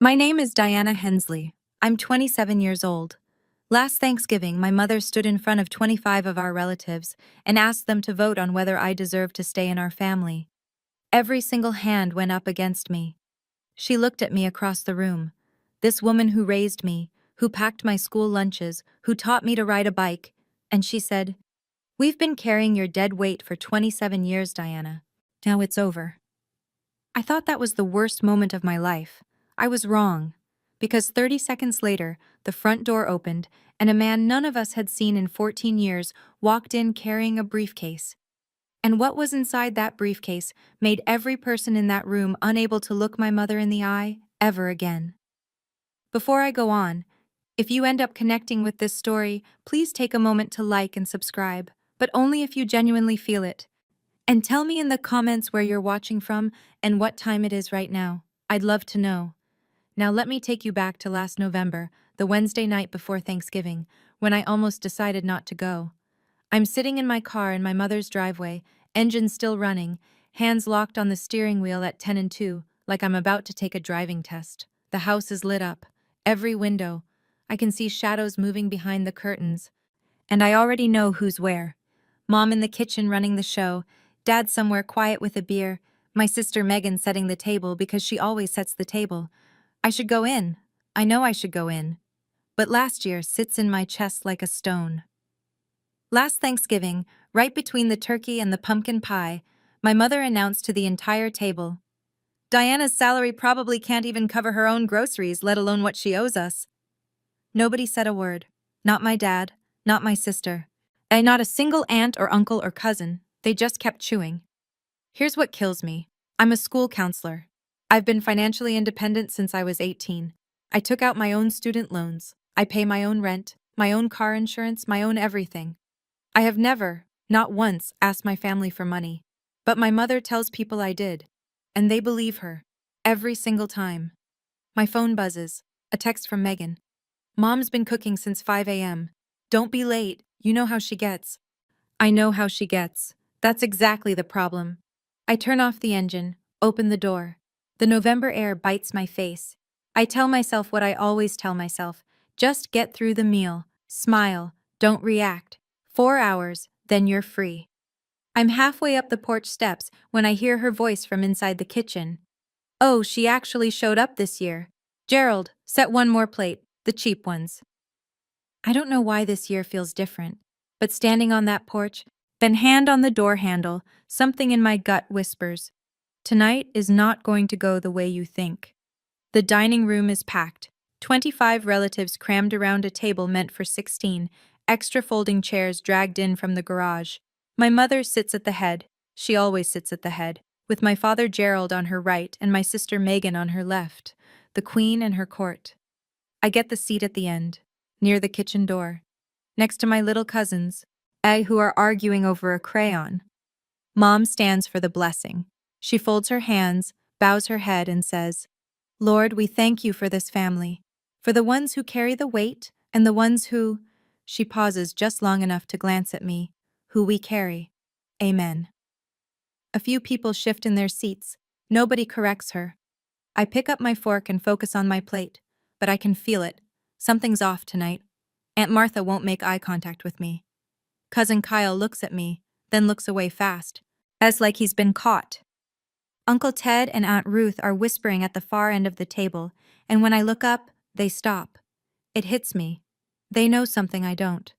My name is Diana Hensley. I'm 27 years old. Last Thanksgiving, my mother stood in front of 25 of our relatives and asked them to vote on whether I deserved to stay in our family. Every single hand went up against me. She looked at me across the room. This woman who raised me, who packed my school lunches, who taught me to ride a bike, and she said, "We've been carrying your dead weight for 27 years, Diana. Now it's over." I thought that was the worst moment of my life. I was wrong. Because 30 seconds later, the front door opened, and a man none of us had seen in 14 years walked in carrying a briefcase. And what was inside that briefcase made every person in that room unable to look my mother in the eye ever again. Before I go on, if you end up connecting with this story, please take a moment to like and subscribe, but only if you genuinely feel it. And tell me in the comments where you're watching from and what time it is right now. I'd love to know. Now let me take you back to last November, the Wednesday night before Thanksgiving, when I almost decided not to go. I'm sitting in my car in my mother's driveway, engine still running, hands locked on the steering wheel at 10 and 2, like I'm about to take a driving test. The house is lit up. Every window. I can see shadows moving behind the curtains. And I already know who's where. Mom in the kitchen running the show, Dad somewhere quiet with a beer, my sister Megan setting the table because she always sets the table. I should go in. I know I should go in. But last year sits in my chest like a stone. Last Thanksgiving, right between the turkey and the pumpkin pie, my mother announced to the entire table, "Diana's salary probably can't even cover her own groceries, let alone what she owes us." Nobody said a word. Not my dad, not my sister, and not a single aunt or uncle or cousin. They just kept chewing. Here's what kills me. I'm a school counselor. I've been financially independent since I was 18. I took out my own student loans. I pay my own rent, my own car insurance, my own everything. I have never, not once, asked my family for money. But my mother tells people I did. And they believe her. Every single time. My phone buzzes. A text from Megan. "Mom's been cooking since 5 a.m. Don't be late, you know how she gets." I know how she gets. That's exactly the problem. I turn off the engine, open the door. The November air bites my face. I tell myself what I always tell myself. Just get through the meal. Smile. Don't react. 4 hours, then you're free. I'm halfway up the porch steps when I hear her voice from inside the kitchen. "Oh, she actually showed up this year. Gerald, set one more plate, the cheap ones." I don't know why this year feels different, but standing on that porch, then hand on the door handle, something in my gut whispers, "Tonight is not going to go the way you think." The dining room is packed. 25 relatives crammed around a table meant for 16, extra folding chairs dragged in from the garage. My mother sits at the head. She always sits at the head, with my father Gerald on her right and my sister Megan on her left, the queen and her court. I get the seat at the end, near the kitchen door, next to my little cousins, who are arguing over a crayon. Mom stands for the blessing. She folds her hands, bows her head, and says, "Lord, we thank you for this family, for the ones who carry the weight and the ones who," she pauses just long enough to glance at me, "who we carry. Amen." A few people shift in their seats. Nobody corrects her. I pick up my fork and focus on my plate, but I can feel it. Something's off tonight. Aunt Martha won't make eye contact with me. Cousin Kyle looks at me, then looks away fast, as like he's been caught. Uncle Ted and Aunt Ruth are whispering at the far end of the table, and when I look up, they stop. It hits me. They know something I don't.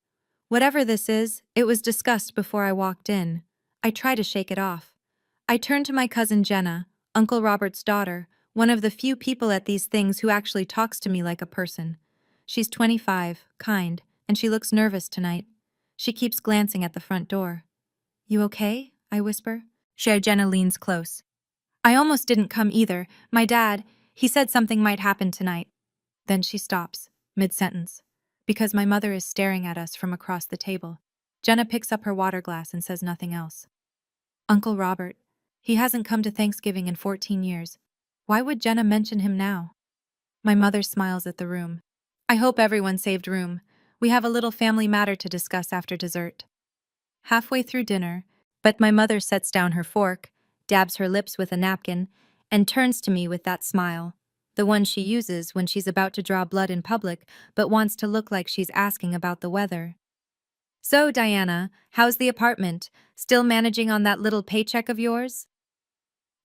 Whatever this is, it was discussed before I walked in. I try to shake it off. I turn to my cousin Jenna, Uncle Robert's daughter, one of the few people at these things who actually talks to me like a person. She's 25, kind, and she looks nervous tonight. She keeps glancing at the front door. "You okay?" I whisper. Jenna leans close. "I almost didn't come either. My dad, he said something might happen tonight." Then she stops, mid-sentence, because my mother is staring at us from across the table. Jenna picks up her water glass and says nothing else. "Uncle Robert, he hasn't come to Thanksgiving in 14 years. Why would Jenna mention him now?" My mother smiles at the room. "I hope everyone saved room. We have a little family matter to discuss after dessert." Halfway through dinner, but my mother sets down her fork, dabs her lips with a napkin, and turns to me with that smile. The one she uses when she's about to draw blood in public but wants to look like she's asking about the weather. So, Diana, how's the apartment? Still managing on that little paycheck of yours?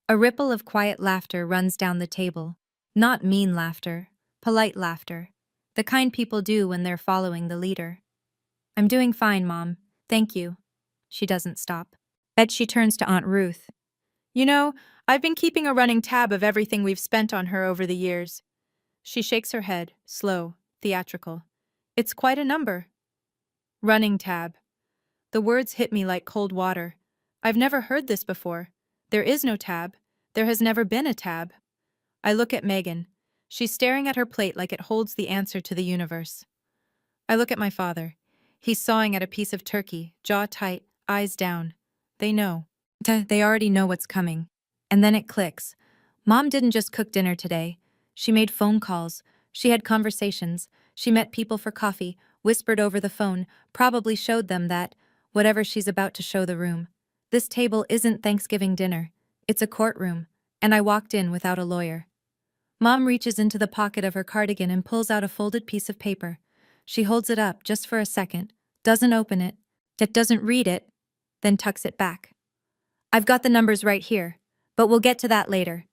A ripple of quiet laughter runs down the table. Not mean laughter, polite laughter. The kind people do when they're following the leader. I'm doing fine, Mom. Thank you. She doesn't stop. Then she turns to Aunt Ruth. You know, I've been keeping a running tab of everything we've spent on her over the years. She shakes her head, slow, theatrical. It's quite a number. Running tab. The words hit me like cold water. I've never heard this before. There is no tab. There has never been a tab. I look at Megan. She's staring at her plate like it holds the answer to the universe. I look at my father. He's sawing at a piece of turkey, jaw tight, eyes down. They know. They already know what's coming. And then it clicks. Mom didn't just cook dinner today. She made phone calls. She had conversations. She met people for coffee, whispered over the phone, probably showed them that, whatever she's about to show the room. This table isn't Thanksgiving dinner. It's a courtroom. And I walked in without a lawyer. Mom reaches into the pocket of her cardigan and pulls out a folded piece of paper. She holds it up just for a second, doesn't open it, doesn't read it, then tucks it back. I've got the numbers right here, but we'll get to that later.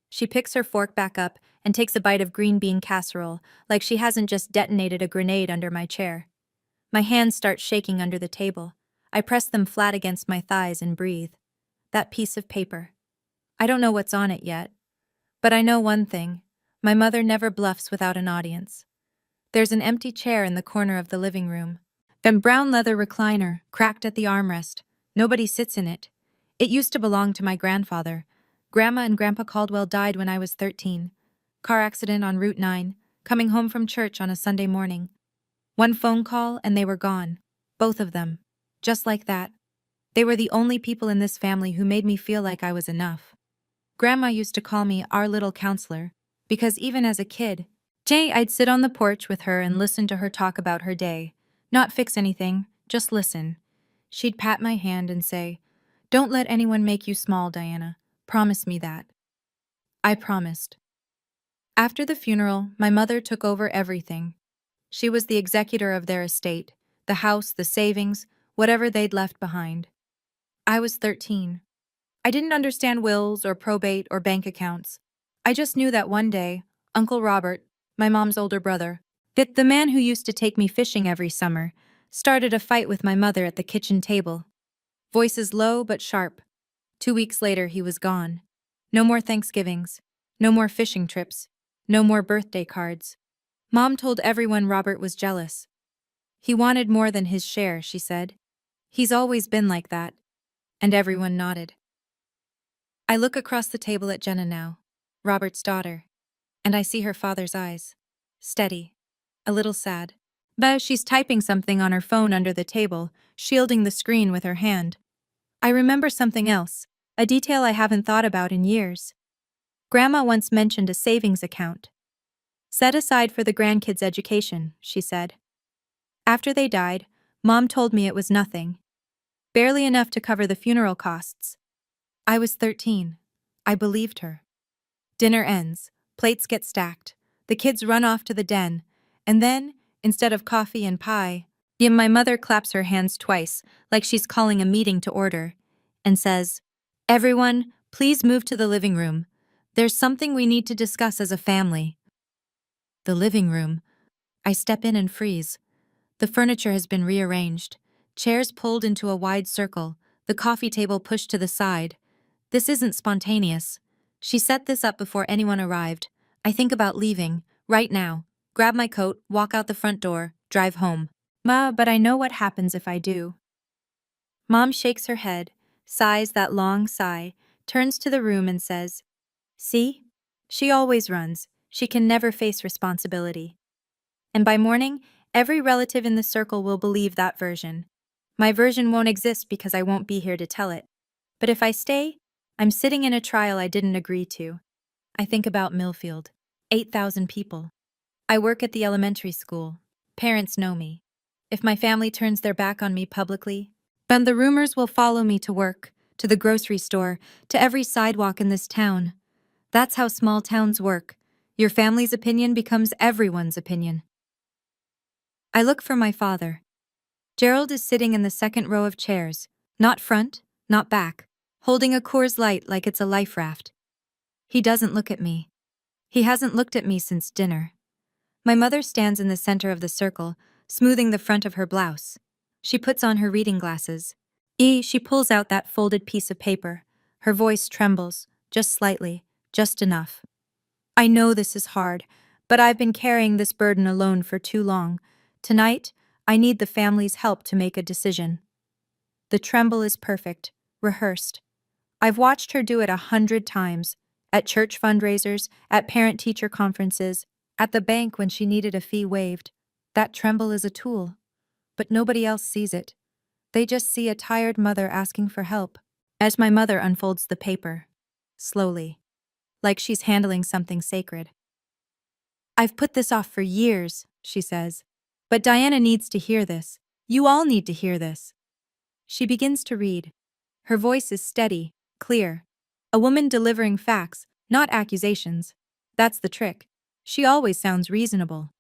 She picks her fork back up and takes a bite of green bean casserole, like she hasn't just detonated a grenade under my chair. My hands start shaking under the table. I press them flat against my thighs and breathe. That piece of paper. I don't know what's on it yet. But I know one thing. My mother never bluffs without an audience. There's an empty chair in the corner of the living room. A brown leather recliner, cracked at the armrest. Nobody sits in it. It used to belong to my grandfather. Grandma and Grandpa Caldwell died when I was 13. Car accident on Route 9, coming home from church on a Sunday morning. One phone call and they were gone. Both of them. Just like that. They were the only people in this family who made me feel like I was enough. Grandma used to call me our little counselor, because even as a kid, I'd sit on the porch with her and listen to her talk about her day. Not fix anything, just listen. She'd pat my hand and say, "Don't let anyone make you small, Diana. Promise me that." I promised. After the funeral, my mother took over everything. She was the executor of their estate, the house, the savings, whatever they'd left behind. I was 13. I didn't understand wills or probate or bank accounts. I just knew that one day, Uncle Robert, my mom's older brother, the man who used to take me fishing every summer, started a fight with my mother at the kitchen table. Voices low but sharp. 2 weeks later, he was gone. No more Thanksgivings. No more fishing trips. No more birthday cards. Mom told everyone Robert was jealous. He wanted more than his share, she said. He's always been like that. And everyone nodded. I look across the table at Jenna now, Robert's daughter, and I see her father's eyes. Steady. A little sad. But she's typing something on her phone under the table, shielding the screen with her hand. I remember something else, a detail I haven't thought about in years. Grandma once mentioned a savings account. Set aside for the grandkids' education, she said. After they died, Mom told me it was nothing. Barely enough to cover the funeral costs. I was 13. I believed her. Dinner ends, plates get stacked, the kids run off to the den, and then, instead of coffee and pie, my mother claps her hands twice, like she's calling a meeting to order, and says, "Everyone, please move to the living room. There's something we need to discuss as a family." The living room. I step in and freeze. The furniture has been rearranged, chairs pulled into a wide circle, the coffee table pushed to the side. This isn't spontaneous. She set this up before anyone arrived. I think about leaving, right now, grab my coat, walk out the front door, drive home. But I know what happens if I do. Mom shakes her head, sighs that long sigh, turns to the room and says, "See? She always runs. She can never face responsibility." And by morning, every relative in the circle will believe that version. My version won't exist because I won't be here to tell it. But if I stay, I'm sitting in a trial I didn't agree to. I think about Millfield. 8,000 people. I work at the elementary school. Parents know me. If my family turns their back on me publicly, then the rumors will follow me to work, to the grocery store, to every sidewalk in this town. That's how small towns work. Your family's opinion becomes everyone's opinion. I look for my father. Gerald is sitting in the second row of chairs, not front, not back, holding a Coors Light like it's a life raft. He doesn't look at me. He hasn't looked at me since dinner. My mother stands in the center of the circle, smoothing the front of her blouse. She puts on her reading glasses. She pulls out that folded piece of paper. Her voice trembles, just slightly, just enough. I know this is hard, but I've been carrying this burden alone for too long. Tonight, I need the family's help to make a decision. The tremble is perfect, rehearsed. I've watched her do it 100 times, at church fundraisers, at parent-teacher conferences, at the bank when she needed a fee waived. That tremble is a tool, but nobody else sees it. They just see a tired mother asking for help. As my mother unfolds the paper, slowly, like she's handling something sacred. I've put this off for years, she says. But Diana needs to hear this. You all need to hear this. She begins to read. Her voice is steady, clear. A woman delivering facts, not accusations. That's the trick. She always sounds reasonable.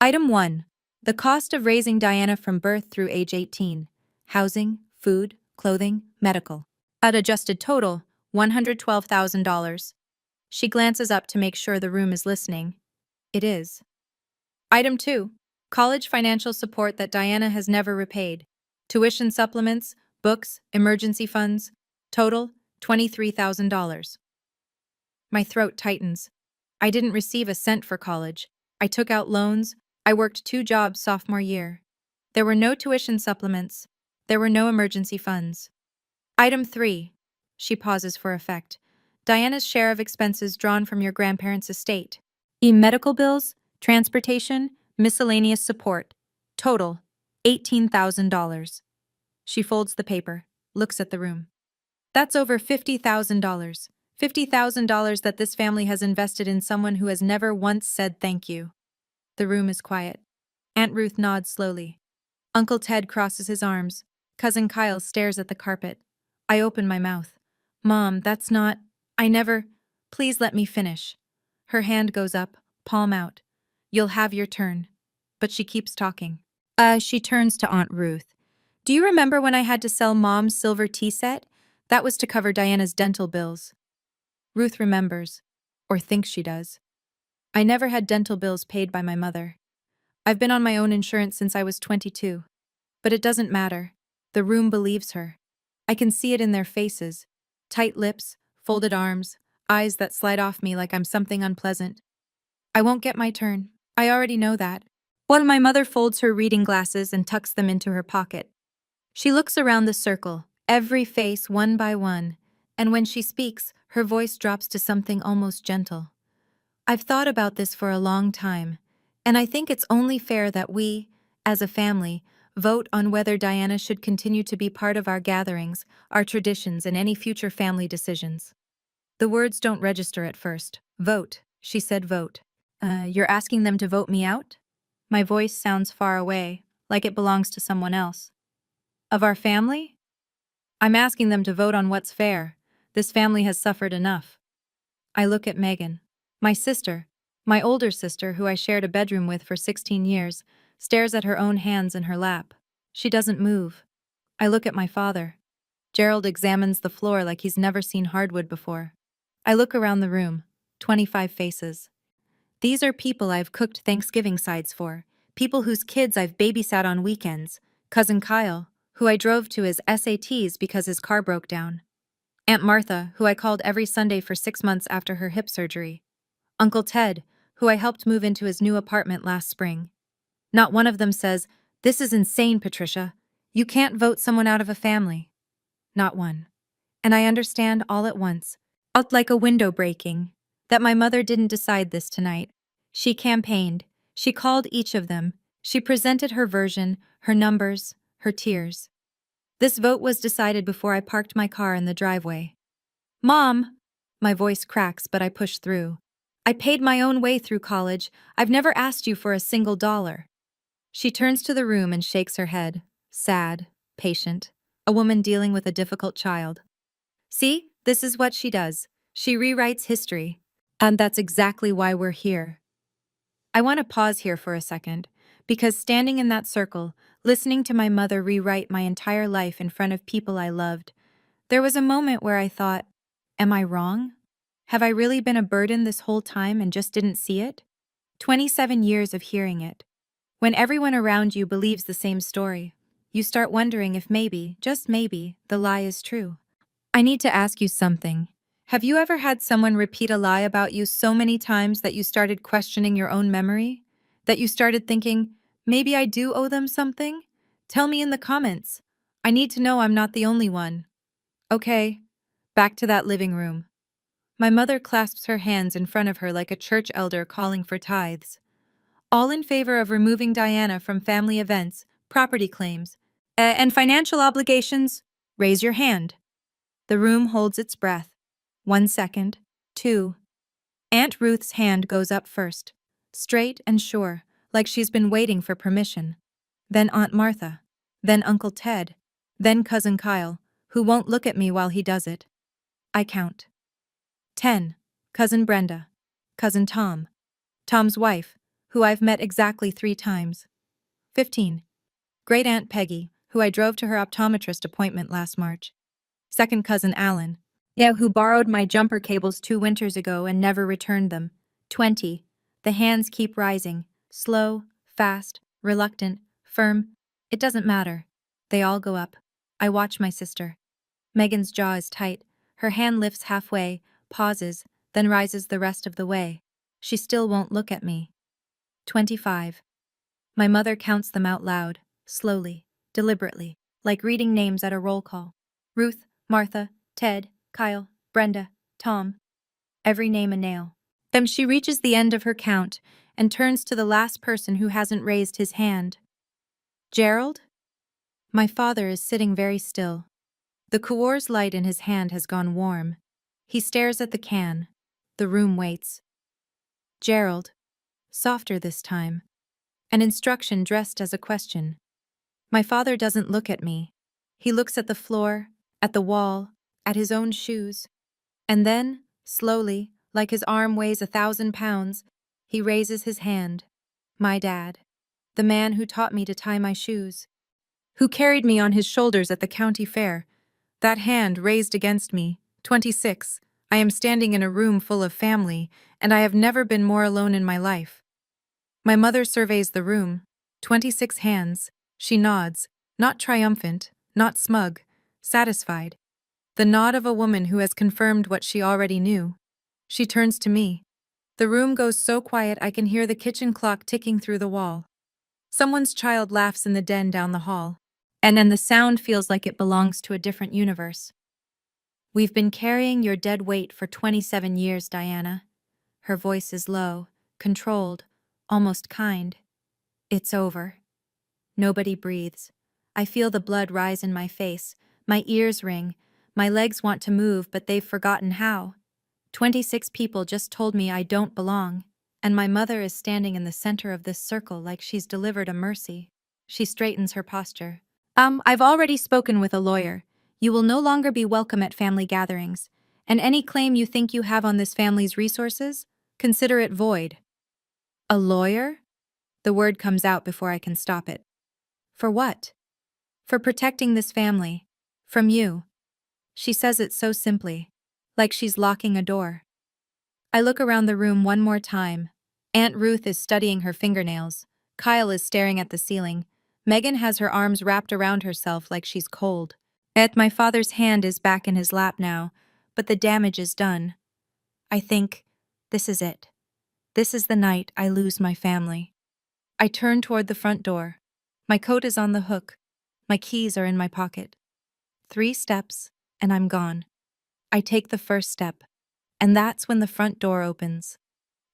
Item 1. The cost of raising Diana from birth through age 18. Housing, food, clothing, medical. At adjusted total, $112,000. She glances up to make sure the room is listening. It is. Item 2. College financial support that Diana has never repaid. Tuition supplements, books, emergency funds. Total, $23,000. My throat tightens. I didn't receive a cent for college. I took out loans. I worked 2 jobs sophomore year. There were no tuition supplements. There were no emergency funds. Item 3. She pauses for effect. Diana's share of expenses drawn from your grandparents' estate. Medical bills, transportation, miscellaneous support. Total, $18,000. She folds the paper, looks at the room. That's over $50,000. $50,000 that this family has invested in someone who has never once said thank you. The room is quiet. Aunt Ruth nods slowly. Uncle Ted crosses his arms. Cousin Kyle stares at the carpet. I open my mouth. Mom, that's not... I never... Please let me finish. Her hand goes up, palm out. You'll have your turn. But she keeps talking. She turns to Aunt Ruth. Do you remember when I had to sell Mom's silver tea set? That was to cover Diana's dental bills. Ruth remembers, or thinks she does. I never had dental bills paid by my mother. I've been on my own insurance since I was 22. But it doesn't matter. The room believes her. I can see it in their faces. Tight lips, folded arms, eyes that slide off me like I'm something unpleasant. I won't get my turn. I already know that. While my mother folds her reading glasses and tucks them into her pocket. She looks around the circle, every face one by one, and when she speaks, her voice drops to something almost gentle. I've thought about this for a long time, and I think it's only fair that we, as a family, vote on whether Diana should continue to be part of our gatherings, our traditions, and any future family decisions. The words don't register at first. Vote, she said vote. You're asking them to vote me out? My voice sounds far away, like it belongs to someone else. Of our family? I'm asking them to vote on what's fair. This family has suffered enough. I look at Megan. My sister, my older sister who I shared a bedroom with for 16 years, stares at her own hands in her lap. She doesn't move. I look at my father. Gerald examines the floor like he's never seen hardwood before. I look around the room. 25 faces. These are people I've cooked Thanksgiving sides for, people whose kids I've babysat on weekends. Cousin Kyle, who I drove to his SATs because his car broke down. Aunt Martha, who I called every Sunday for 6 months after her hip surgery. Uncle Ted, who I helped move into his new apartment last spring. Not one of them says, "This is insane, Patricia. You can't vote someone out of a family." Not one. And I understand all at once, felt like a window breaking, that my mother didn't decide this tonight. She campaigned. She called each of them. She presented her version, her numbers, her tears. This vote was decided before I parked my car in the driveway. Mom! My voice cracks, but I push through. I paid my own way through college. I've never asked you for a single dollar. She turns to the room and shakes her head. Sad, patient. A woman dealing with a difficult child. See, this is what she does. She rewrites history. And that's exactly why we're here. I want to pause here for a second, because standing in that circle, listening to my mother rewrite my entire life in front of people I loved, there was a moment where I thought, am I wrong? Have I really been a burden this whole time and just didn't see it? 27 years of hearing it. When everyone around you believes the same story, you start wondering if maybe, just maybe, the lie is true. I need to ask you something. Have you ever had someone repeat a lie about you so many times that you started questioning your own memory? That you started thinking, maybe I do owe them something? Tell me in the comments. I need to know I'm not the only one. Okay, back to that living room. My mother clasps her hands in front of her like a church elder calling for tithes. All in favor of removing Diana from family events, property claims, and financial obligations? Raise your hand. The room holds its breath. 1 second. 2. Aunt Ruth's hand goes up first, straight and sure, like she's been waiting for permission. Then Aunt Martha. Then Uncle Ted. Then Cousin Kyle, who won't look at me while he does it. I count. 10. Cousin Brenda. Cousin Tom. Tom's wife, who I've met exactly 3 times. 15. Great Aunt Peggy, who I drove to her optometrist appointment last March. Second cousin Alan. Yeah, who borrowed my jumper cables 2 winters ago and never returned them. 20. The hands keep rising. Slow, fast, reluctant, firm. It doesn't matter. They all go up. I watch my sister. Megan's jaw is tight. Her hand lifts halfway, pauses, then rises the rest of the way. She still won't look at me. 25. My mother counts them out loud, slowly, deliberately, like reading names at a roll call. Ruth, Martha, Ted, Kyle, Brenda, Tom. Every name a nail. Then she reaches the end of her count and turns to the last person who hasn't raised his hand. Gerald? My father is sitting very still. The Coors light in his hand has gone warm. He stares at the can. The room waits. Gerald. Softer this time. An instruction dressed as a question. My father doesn't look at me. He looks at the floor, at the wall, at his own shoes. And then, slowly, like his arm weighs 1,000 pounds, he raises his hand. My dad. The man who taught me to tie my shoes. Who carried me on his shoulders at the county fair. That hand raised against me. 26. I am standing in a room full of family, and I have never been more alone in my life. My mother surveys the room. 26 hands. She nods, not triumphant, not smug, satisfied. The nod of a woman who has confirmed what she already knew. She turns to me. The room goes so quiet I can hear the kitchen clock ticking through the wall. Someone's child laughs in the den down the hall. And then the sound feels like it belongs to a different universe. We've been carrying your dead weight for 27 years, Diana. Her voice is low, controlled, almost kind. It's over. Nobody breathes. I feel the blood rise in my face. My ears ring. My legs want to move, but they've forgotten how. 26 people just told me I don't belong, and my mother is standing in the center of this circle like she's delivered a mercy. She straightens her posture. I've already spoken with a lawyer. You will no longer be welcome at family gatherings, and any claim you think you have on this family's resources, consider it void. A lawyer? The word comes out before I can stop it. For what? For protecting this family. From you. She says it so simply, like she's locking a door. I look around the room one more time. Aunt Ruth is studying her fingernails. Kyle is staring at the ceiling. Megan has her arms wrapped around herself like she's cold. My father's hand is back in his lap now, but the damage is done. I think, this is it. This is the night I lose my family. I turn toward the front door. My coat is on the hook. My keys are in my pocket. 3 steps, and I'm gone. I take the first step, and that's when the front door opens.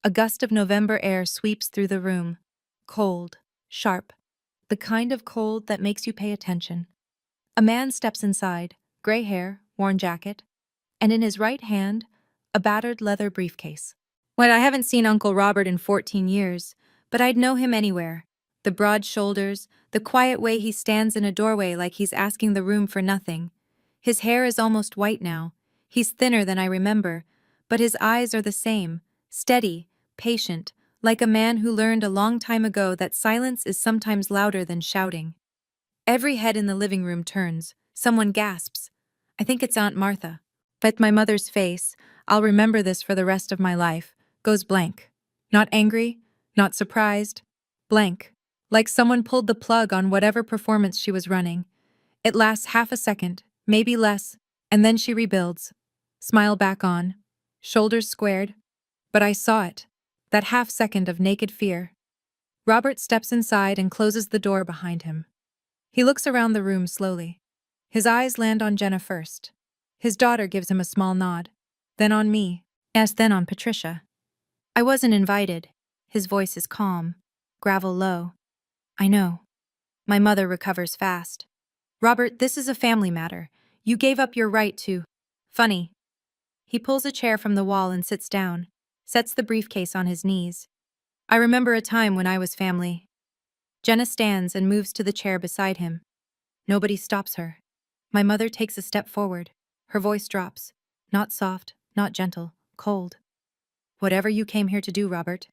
A gust of November air sweeps through the room. Cold, sharp, the kind of cold that makes you pay attention. A man steps inside, gray hair, worn jacket, and in his right hand, a battered leather briefcase. Well, I haven't seen Uncle Robert in 14 years, but I'd know him anywhere. The broad shoulders, the quiet way he stands in a doorway like he's asking the room for nothing. His hair is almost white now. He's thinner than I remember, but his eyes are the same, steady, patient, like a man who learned a long time ago that silence is sometimes louder than shouting. Every head in the living room turns. Someone gasps. I think it's Aunt Martha. But my mother's face, I'll remember this for the rest of my life, goes blank. Not angry, not surprised. Blank. Like someone pulled the plug on whatever performance she was running. It lasts half a second, maybe less, and then she rebuilds. Smile back on. Shoulders squared. But I saw it. That half second of naked fear. Robert steps inside and closes the door behind him. He looks around the room slowly. His eyes land on Jenna first. His daughter gives him a small nod. Then on me. Yes, then on Patricia. I wasn't invited. His voice is calm. Gravel low. I know. My mother recovers fast. Robert, this is a family matter. You gave up your right to... Funny. He pulls a chair from the wall and sits down, sets the briefcase on his knees. I remember a time when I was family. Jenna stands and moves to the chair beside him. Nobody stops her. My mother takes a step forward. Her voice drops. Not soft, not gentle, cold. Whatever you came here to do, Robert.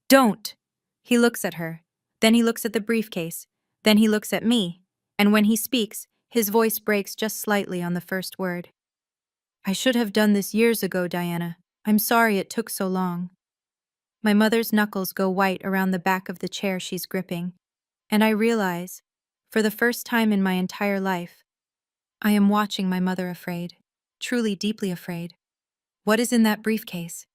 Don't! He looks at her. Then he looks at the briefcase. Then he looks at me. And when he speaks, his voice breaks just slightly on the first word. I should have done this years ago, Diana. I'm sorry it took so long. My mother's knuckles go white around the back of the chair she's gripping. And I realize, for the first time in my entire life, I am watching my mother afraid. Truly deeply afraid. What is in that briefcase?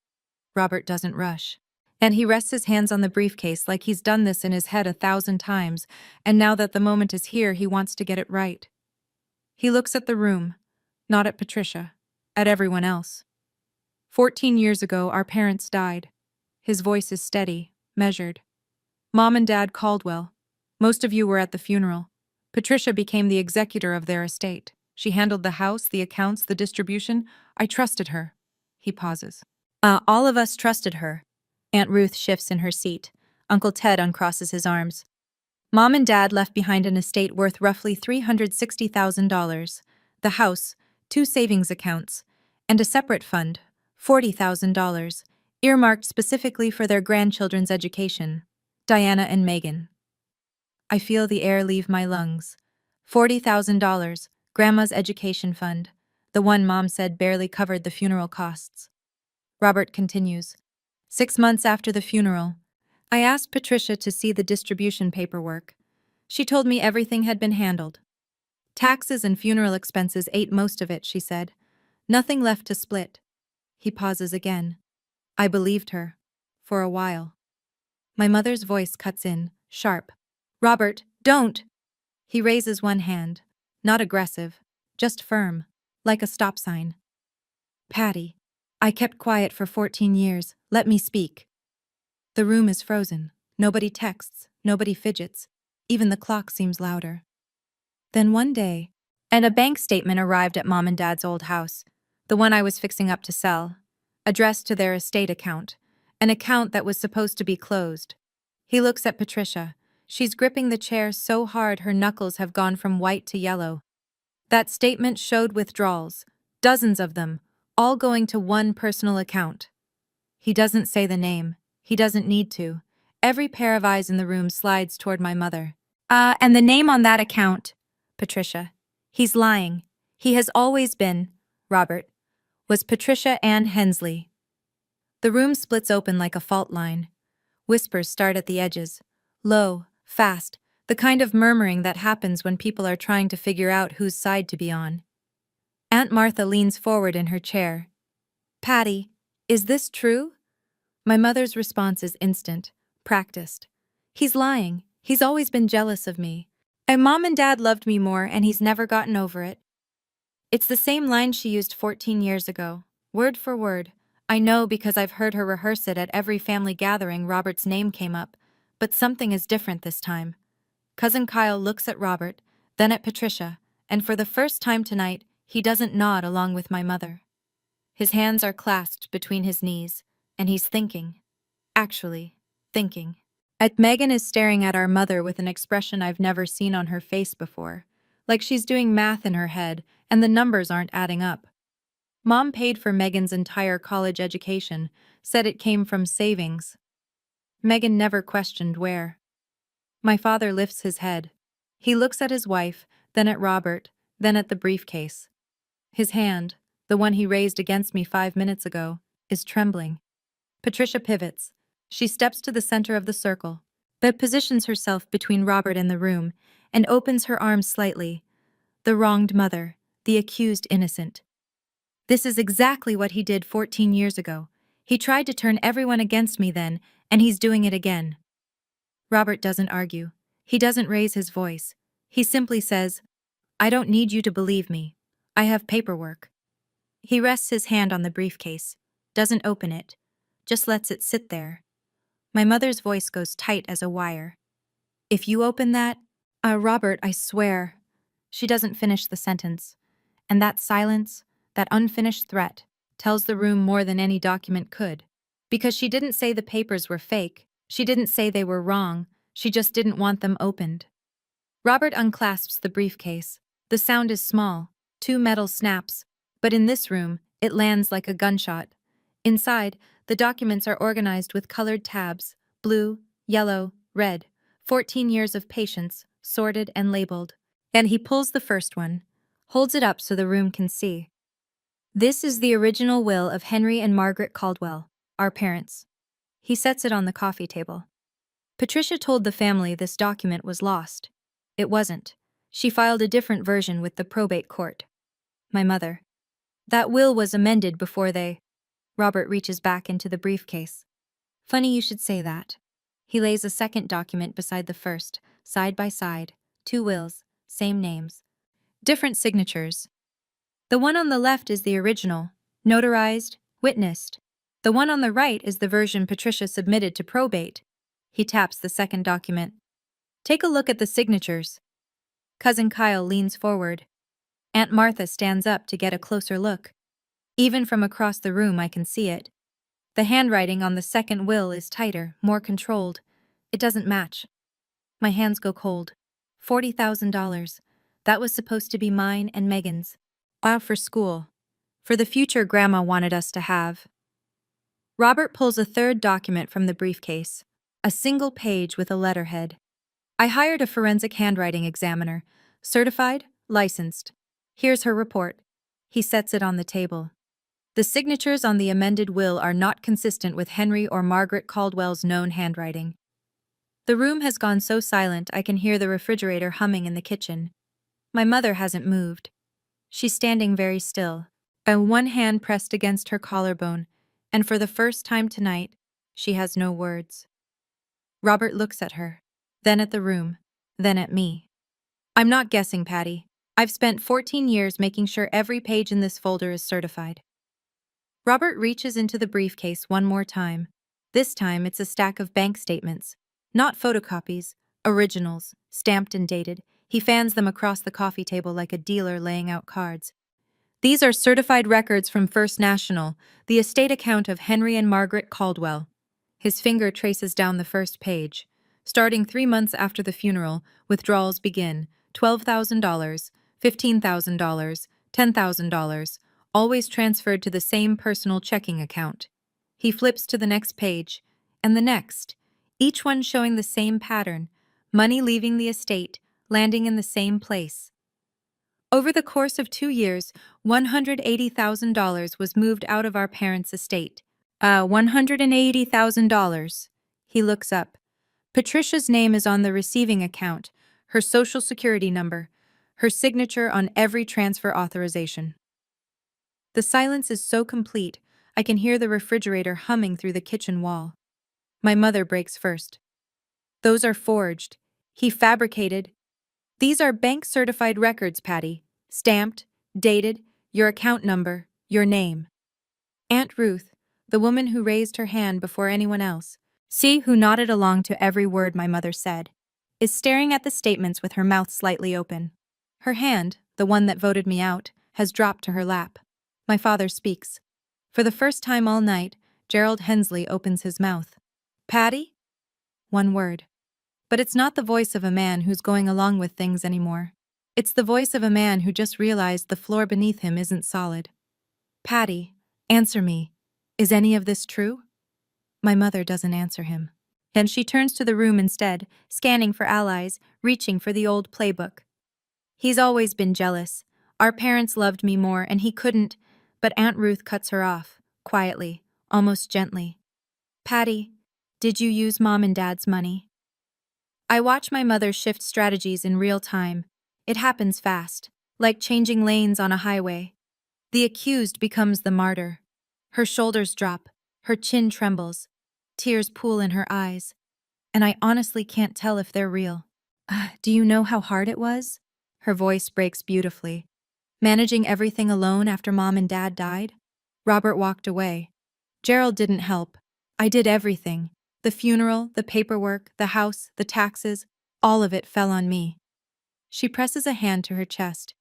Robert doesn't rush. And he rests his hands on the briefcase like he's done this in his head 1,000 times, and now that the moment is here, he wants to get it right. He looks at the room, not at Patricia, at everyone else. 14 years ago, our parents died. His voice is steady, measured. Mom and Dad Caldwell. Most of you were at the funeral. Patricia became the executor of their estate. She handled the house, the accounts, the distribution. I trusted her. He pauses. All of us trusted her. Aunt Ruth shifts in her seat. Uncle Ted uncrosses his arms. Mom and Dad left behind an estate worth roughly $360,000. The house, 2 savings accounts, and a separate fund, $40,000, earmarked specifically for their grandchildren's education. Diana and Megan. I feel the air leave my lungs. $40,000, Grandma's education fund, the one Mom said barely covered the funeral costs. Robert continues. 6 months after the funeral, I asked Patricia to see the distribution paperwork. She told me everything had been handled. Taxes and funeral expenses ate most of it, she said. Nothing left to split. He pauses again. I believed her. For a while. My mother's voice cuts in, sharp. Robert, don't! He raises one hand. Not aggressive, just firm, like a stop sign. Patty, I kept quiet for 14 years. Let me speak. The room is frozen. Nobody texts, nobody fidgets. Even the clock seems louder. Then one day, and a bank statement arrived at Mom and Dad's old house, the one I was fixing up to sell, addressed to their estate account, an account that was supposed to be closed. He looks at Patricia. She's gripping the chair so hard her knuckles have gone from white to yellow. That statement showed withdrawals, dozens of them, all going to one personal account. He doesn't say the name. He doesn't need to. Every pair of eyes in the room slides toward my mother. And the name on that account, Patricia. He's lying. He has always been, Robert, was Patricia Ann Hensley. The room splits open like a fault line. Whispers start at the edges. Low, fast, the kind of murmuring that happens when people are trying to figure out whose side to be on. Aunt Martha leans forward in her chair. Patty, is this true? My mother's response is instant, practiced. He's lying. He's always been jealous of me. And Mom and Dad loved me more, and he's never gotten over it. It's the same line she used 14 years ago, word for word. I know because I've heard her rehearse it at every family gathering Robert's name came up, but something is different this time. Cousin Kyle looks at Robert, then at Patricia, and for the first time tonight, he doesn't nod along with my mother. His hands are clasped between his knees, and he's thinking. Actually, thinking. Megan is staring at our mother with an expression I've never seen on her face before, like she's doing math in her head, and the numbers aren't adding up. Mom paid for Megan's entire college education, said it came from savings. Megan never questioned where. My father lifts his head. He looks at his wife, then at Robert, then at the briefcase. His hand, the one he raised against me 5 minutes ago, is trembling. Patricia pivots. She steps to the center of the circle, but positions herself between Robert and the room, and opens her arms slightly. The wronged mother, the accused innocent. This is exactly what he did 14 years ago. He tried to turn everyone against me then, and he's doing it again. Robert doesn't argue. He doesn't raise his voice. He simply says, "I don't need you to believe me. I have paperwork." He rests his hand on the briefcase, doesn't open it, just lets it sit there. My mother's voice goes tight as a wire. "If you open that, Robert, I swear." She doesn't finish the sentence. And that silence, that unfinished threat, tells the room more than any document could. Because she didn't say the papers were fake, she didn't say they were wrong, she just didn't want them opened. Robert unclasps the briefcase. The sound is small, 2 metal snaps, but in this room, it lands like a gunshot. Inside, the documents are organized with colored tabs, blue, yellow, red, 14 years of patience, sorted and labeled. And he pulls the first one, holds it up so the room can see. This is the original will of Henry and Margaret Caldwell, our parents. He sets it on the coffee table. Patricia told the family this document was lost. It wasn't. She filed a different version with the probate court. My mother. That will was amended before they... Robert reaches back into the briefcase. Funny you should say that. He lays a second document beside the first, side by side, 2 wills, same names. Different signatures. The one on the left is the original, notarized, witnessed. The one on the right is the version Patricia submitted to probate. He taps the second document. Take a look at the signatures. Cousin Kyle leans forward. Aunt Martha stands up to get a closer look. Even from across the room I can see it. The handwriting on the second will is tighter, more controlled. It doesn't match. My hands go cold. $40,000. That was supposed to be mine and Megan's. Wow, for school. For the future Grandma wanted us to have. Robert pulls a third document from the briefcase. A single page with a letterhead. I hired a forensic handwriting examiner. Certified, licensed. Here's her report. He sets it on the table. The signatures on the amended will are not consistent with Henry or Margaret Caldwell's known handwriting. The room has gone so silent I can hear the refrigerator humming in the kitchen. My mother hasn't moved. She's standing very still, one hand pressed against her collarbone, and for the first time tonight, she has no words. Robert looks at her, then at the room, then at me. I'm not guessing, Patty. I've spent 14 years making sure every page in this folder is certified. Robert reaches into the briefcase one more time. This time it's a stack of bank statements. Not photocopies, originals, stamped and dated. He fans them across the coffee table like a dealer laying out cards. These are certified records from First National, the estate account of Henry and Margaret Caldwell. His finger traces down the first page. Starting 3 months after the funeral, withdrawals begin. $12,000, $15,000, $10,000, always transferred to the same personal checking account. He flips to the next page, and the next, each one showing the same pattern, money leaving the estate, landing in the same place. Over the course of 2 years, $180,000 was moved out of our parents' estate. $180,000. He looks up. Patricia's name is on the receiving account, her social security number, her signature on every transfer authorization. The silence is so complete, I can hear the refrigerator humming through the kitchen wall. My mother breaks first. Those are forged. He fabricated. These are bank-certified records, Patty. Stamped, dated, your account number, your name. Aunt Ruth, the woman who raised her hand before anyone else, who nodded along to every word my mother said, is staring at the statements with her mouth slightly open. Her hand, the one that voted me out, has dropped to her lap. My father speaks. For the first time all night, Gerald Hensley opens his mouth. Patty? One word. But it's not the voice of a man who's going along with things anymore. It's the voice of a man who just realized the floor beneath him isn't solid. Patty, answer me. Is any of this true? My mother doesn't answer him. And she turns to the room instead, scanning for allies, reaching for the old playbook. He's always been jealous. Our parents loved me more and he couldn't, but Aunt Ruth cuts her off, quietly, almost gently. Patty, did you use Mom and Dad's money? I watch my mother shift strategies in real time. It happens fast, like changing lanes on a highway. The accused becomes the martyr. Her shoulders drop, her chin trembles, tears pool in her eyes, and I honestly can't tell if they're real. Do you know how hard it was? Her voice breaks beautifully. Managing everything alone after Mom and Dad died? Robert walked away. Gerald didn't help. I did everything. The funeral, the paperwork, the house, the taxes, all of it fell on me. She presses a hand to her chest.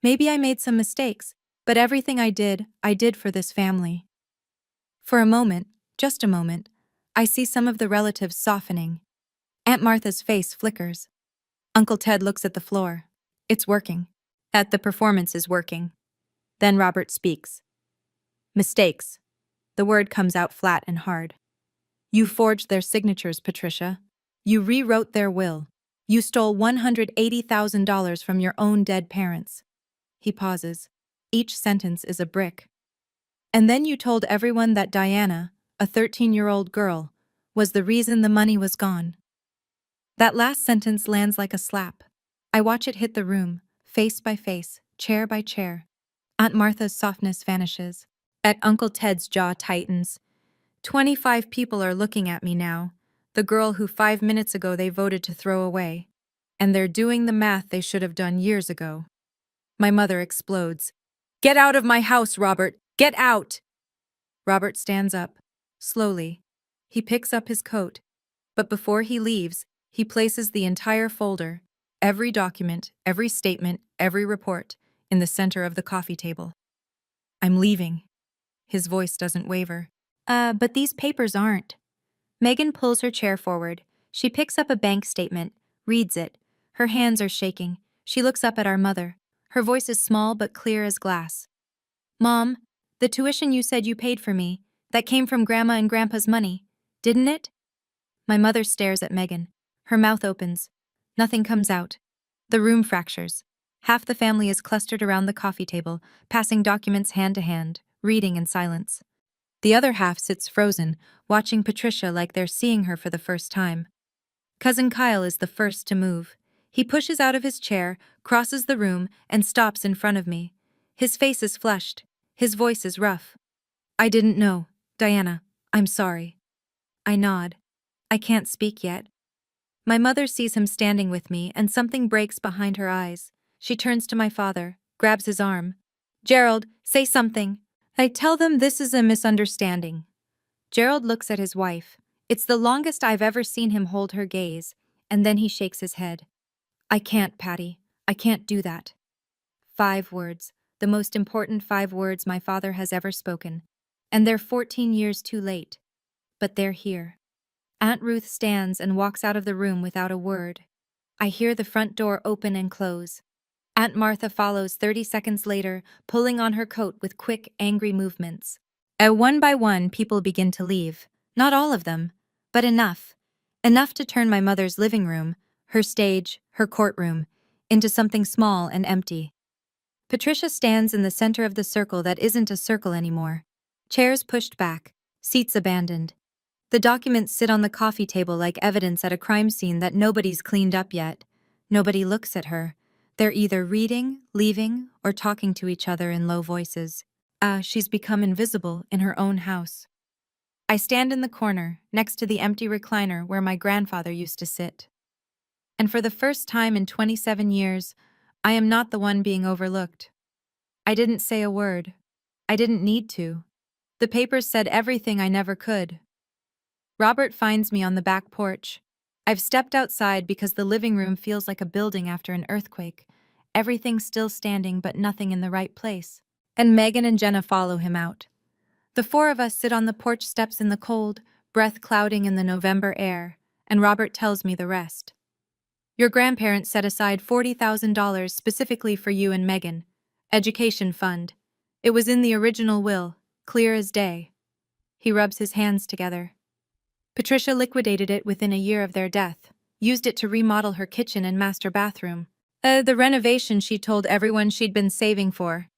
Maybe I made some mistakes, but everything I did for this family. For a moment, just a moment, I see some of the relatives softening. Aunt Martha's face flickers. Uncle Ted looks at the floor. It's working. The performance is working. Then Robert speaks. Mistakes. The word comes out flat and hard. You forged their signatures, Patricia. You rewrote their will. You stole $180,000 from your own dead parents. He pauses. Each sentence is a brick. And then you told everyone that Diana, a 13-year-old girl, was the reason the money was gone. That last sentence lands like a slap. I watch it hit the room, face by face, chair by chair. Aunt Martha's softness vanishes. Uncle Ted's jaw tightens. 25 people are looking at me now, the girl who 5 minutes ago they voted to throw away. And they're doing the math they should have done years ago. My mother explodes. Get out of my house, Robert! Get out! Robert stands up, slowly. He picks up his coat, but before he leaves, he places the entire folder, every document, every statement, every report, in the center of the coffee table. I'm leaving. His voice doesn't waver. But these papers aren't. Megan pulls her chair forward. She picks up a bank statement, reads it. Her hands are shaking. She looks up at our mother. Her voice is small but clear as glass. Mom, the tuition you said you paid for me, that came from Grandma and Grandpa's money, didn't it? My mother stares at Megan. Her mouth opens. Nothing comes out. The room fractures. Half the family is clustered around the coffee table, passing documents hand to hand, reading in silence. The other half sits frozen, watching Patricia like they're seeing her for the first time. Cousin Kyle is the first to move. He pushes out of his chair, crosses the room, and stops in front of me. His face is flushed. His voice is rough. I didn't know. Diana, I'm sorry. I nod. I can't speak yet. My mother sees him standing with me, and something breaks behind her eyes. She turns to my father, grabs his arm. Gerald, say something. I tell them this is a misunderstanding. Gerald looks at his wife. It's the longest I've ever seen him hold her gaze, and then he shakes his head. I can't, Patty. I can't do that. 5 words, the most important 5 words my father has ever spoken. And they're 14 years too late. But they're here. Aunt Ruth stands and walks out of the room without a word. I hear the front door open and close. Aunt Martha follows 30 seconds later, pulling on her coat with quick, angry movements. One by one, people begin to leave. Not all of them, but enough. Enough to turn my mother's living room, her stage, her courtroom, into something small and empty. Patricia stands in the center of the circle that isn't a circle anymore. Chairs pushed back, seats abandoned. The documents sit on the coffee table like evidence at a crime scene that nobody's cleaned up yet. Nobody looks at her. They're either reading, leaving, or talking to each other in low voices. She's become invisible in her own house. I stand in the corner, next to the empty recliner where my grandfather used to sit. And for the first time in 27 years, I am not the one being overlooked. I didn't say a word. I didn't need to. The papers said everything I never could. Robert finds me on the back porch. I've stepped outside because the living room feels like a building after an earthquake. Everything's still standing but nothing in the right place. And Megan and Jenna follow him out. The 4 of us sit on the porch steps in the cold, breath clouding in the November air, and Robert tells me the rest. Your grandparents set aside $40,000 specifically for you and Megan. Education fund. It was in the original will, clear as day. He rubs his hands together. Patricia liquidated it within a year of their death, used it to remodel her kitchen and master bathroom. The renovation she told everyone she'd been saving for.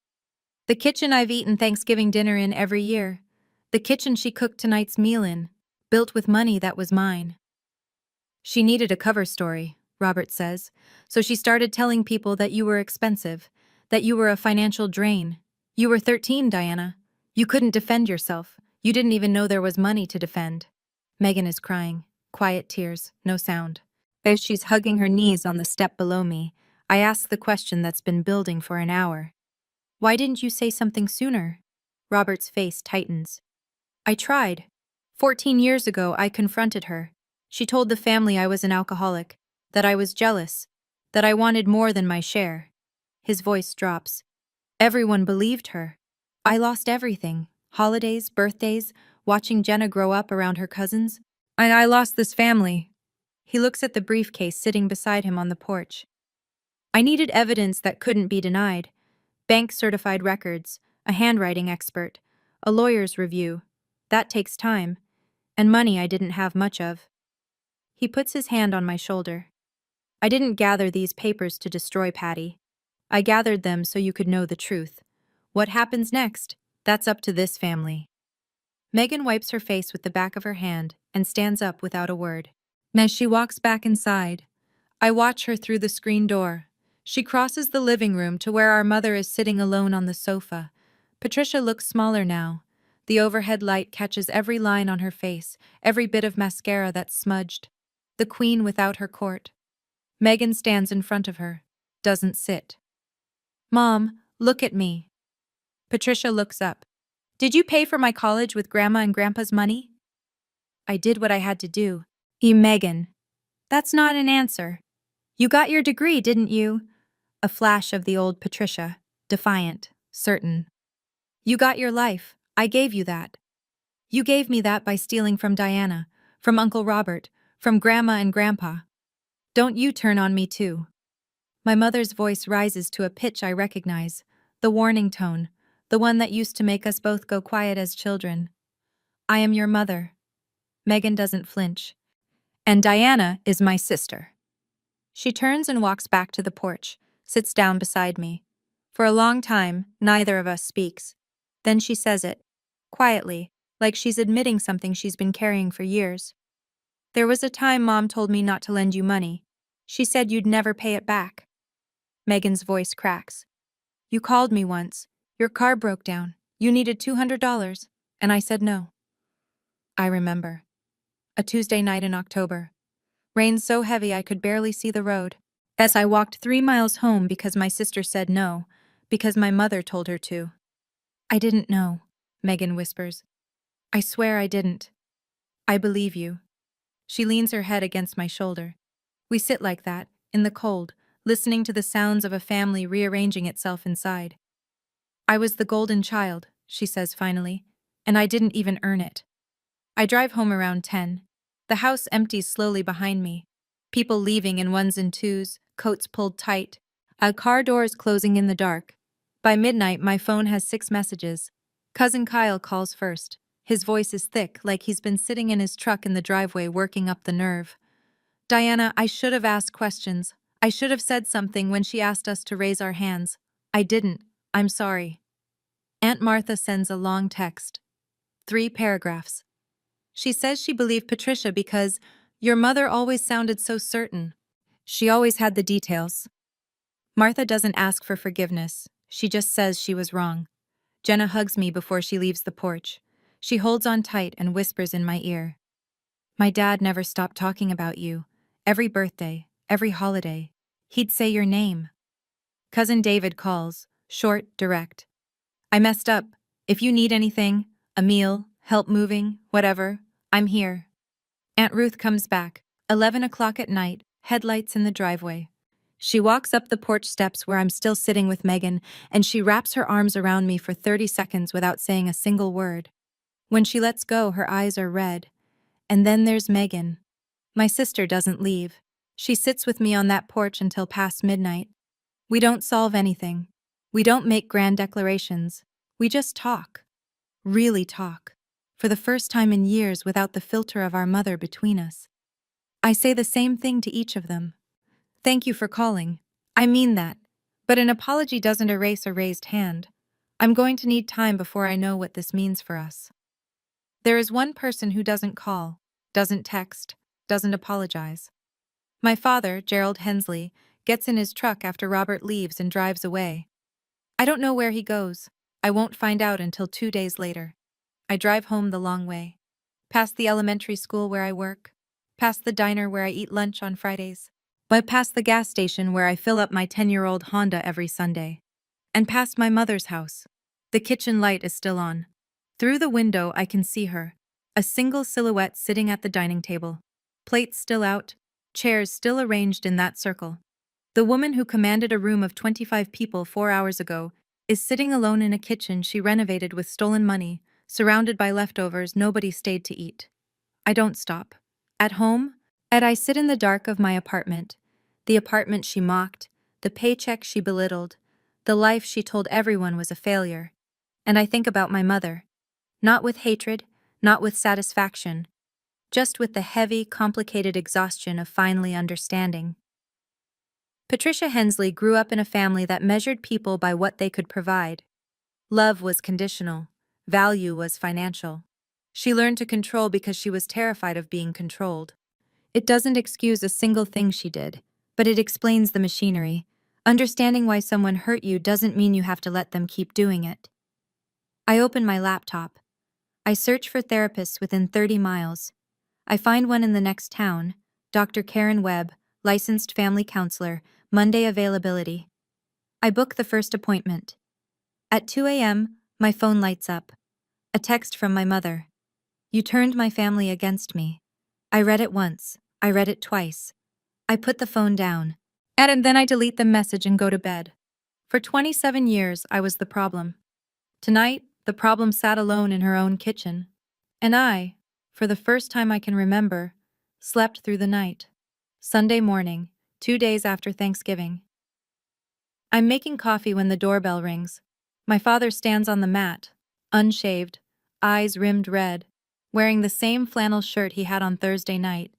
The kitchen I've eaten Thanksgiving dinner in every year. The kitchen she cooked tonight's meal in, built with money that was mine. She needed a cover story, Robert says, so she started telling people that you were expensive, that you were a financial drain. You were 13, Diana. You couldn't defend yourself. You didn't even know there was money to defend. Megan is crying. Quiet tears, no sound. As she's hugging her knees on the step below me, I ask the question that's been building for an hour. Why didn't you say something sooner? Robert's face tightens. I tried. 14 years ago, I confronted her. She told the family I was an alcoholic, that I was jealous, that I wanted more than my share. His voice drops. Everyone believed her. I lost everything. Holidays, birthdays, watching Jenna grow up around her cousins. I lost this family. He looks at the briefcase sitting beside him on the porch. I needed evidence that couldn't be denied. Bank-certified records, a handwriting expert, a lawyer's review. That takes time. And money I didn't have much of. He puts his hand on my shoulder. I didn't gather these papers to destroy Patty. I gathered them so you could know the truth. What happens next? That's up to this family. Megan wipes her face with the back of her hand and stands up without a word. As she walks back inside, I watch her through the screen door. She crosses the living room to where our mother is sitting alone on the sofa. Patricia looks smaller now. The overhead light catches every line on her face, every bit of mascara that's smudged. The queen without her court. Megan stands in front of her, doesn't sit. Mom, look at me. Patricia looks up. Did you pay for my college with Grandma and Grandpa's money? I did what I had to do. Megan. That's not an answer. You got your degree, didn't you? A flash of the old Patricia, defiant, certain. You got your life. I gave you that. You gave me that by stealing from Diana, from Uncle Robert, from Grandma and Grandpa. Don't you turn on me too. My mother's voice rises to a pitch I recognize, the warning tone, the one that used to make us both go quiet as children. I am your mother. Megan doesn't flinch. And Diana is my sister. She turns and walks back to the porch, sits down beside me. For a long time, neither of us speaks. Then she says it, quietly, like she's admitting something she's been carrying for years. There was a time Mom told me not to lend you money. She said you'd never pay it back. Megan's voice cracks. You called me once. Your car broke down. You needed $200, and I said no. I remember. A Tuesday night in October. Rain so heavy I could barely see the road. As I walked 3 miles home because my sister said no, because my mother told her to. I didn't know, Megan whispers. I swear I didn't. I believe you. She leans her head against my shoulder. We sit like that, in the cold, listening to the sounds of a family rearranging itself inside. I was the golden child, she says finally, and I didn't even earn it. I drive home around 10. The house empties slowly behind me. People leaving in ones and twos, coats pulled tight. Car doors closing in the dark. By midnight, my phone has 6 messages. Cousin Kyle calls first. His voice is thick, like he's been sitting in his truck in the driveway working up the nerve. Diana, I should have asked questions. I should have said something when she asked us to raise our hands. I didn't. I'm sorry. Aunt Martha sends a long text. 3 paragraphs. She says she believed Patricia because your mother always sounded so certain. She always had the details. Martha doesn't ask for forgiveness. She just says she was wrong. Jenna hugs me before she leaves the porch. She holds on tight and whispers in my ear. My dad never stopped talking about you. Every birthday, every holiday, he'd say your name. Cousin David calls, short, direct. I messed up. If you need anything, a meal, help moving, whatever, I'm here. Aunt Ruth comes back, 11 o'clock at night, headlights in the driveway. She walks up the porch steps where I'm still sitting with Megan, and she wraps her arms around me for 30 seconds without saying a single word. When she lets go, her eyes are red. And then there's Megan. My sister doesn't leave. She sits with me on that porch until past midnight. We don't solve anything. We don't make grand declarations. We just talk. Really talk. for the first time in years without the filter of our mother between us. I say the same thing to each of them. Thank you for calling. I mean that. But an apology doesn't erase a raised hand. I'm going to need time before I know what this means for us. There is one person who doesn't call, doesn't text, doesn't apologize. My father, Gerald Hensley, gets in his truck after Robert leaves and drives away. I don't know where he goes. I won't find out until 2 days later. I drive home the long way. Past the elementary school where I work. Past the diner where I eat lunch on Fridays. But past the gas station where I fill up my 10-year-old Honda every Sunday. And past my mother's house. The kitchen light is still on. Through the window I can see her. A single silhouette sitting at the dining table. Plates still out. Chairs still arranged in that circle. The woman who commanded a room of 25 people 4 hours ago is sitting alone in a kitchen she renovated with stolen money, surrounded by leftovers nobody stayed to eat. I don't stop. At home, I sit in the dark of my apartment. The apartment she mocked, the paycheck she belittled, the life she told everyone was a failure. And I think about my mother. Not with hatred, not with satisfaction, just with the heavy, complicated exhaustion of finally understanding. Patricia Hensley grew up in a family that measured people by what they could provide. Love was conditional. Value was financial. She learned to control because she was terrified of being controlled. It doesn't excuse a single thing she did, but it explains the machinery. Understanding why someone hurt you doesn't mean you have to let them keep doing it. I open my laptop. I search for therapists within 30 miles. I find one in the next town, Dr. Karen Webb, licensed family counselor, Monday availability. I book the first appointment. At 2 a.m., my phone lights up. A text from my mother. You turned my family against me. I read it once. I read it twice. I put the phone down. And then I delete the message and go to bed. For 27 years, I was the problem. Tonight, the problem sat alone in her own kitchen. And I, for the first time I can remember, slept through the night. Sunday morning, 2 days after Thanksgiving. I'm making coffee when the doorbell rings. My father stands on the mat, unshaved, eyes rimmed red, wearing the same flannel shirt he had on Thursday night,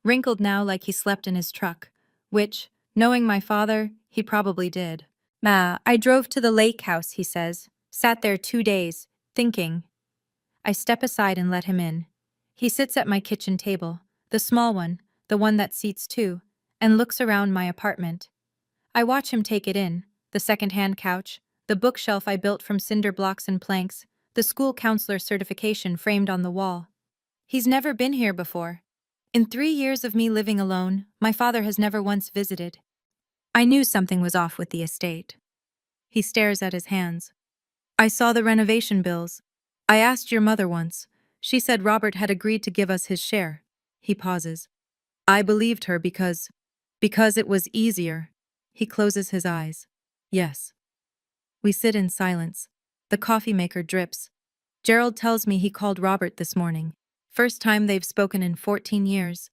wrinkled now like he slept in his truck, which, knowing my father, he probably did. I drove to the lake house, he says, sat there 2 days, thinking. I step aside and let him in. He sits at my kitchen table, the small one, the one that seats two, and looks around my apartment. I watch him take it in, the second-hand couch, the bookshelf I built from cinder blocks and planks, the school counselor certification framed on the wall. He's never been here before. In 3 years of me living alone, my father has never once visited. I knew something was off with the estate. He stares at his hands. I saw the renovation bills. I asked your mother once. She said Robert had agreed to give us his share. He pauses. I believed her because it was easier. He closes his eyes. Yes. We sit in silence. The coffee maker drips. Gerald tells me he called Robert this morning. First time they've spoken in 14 years.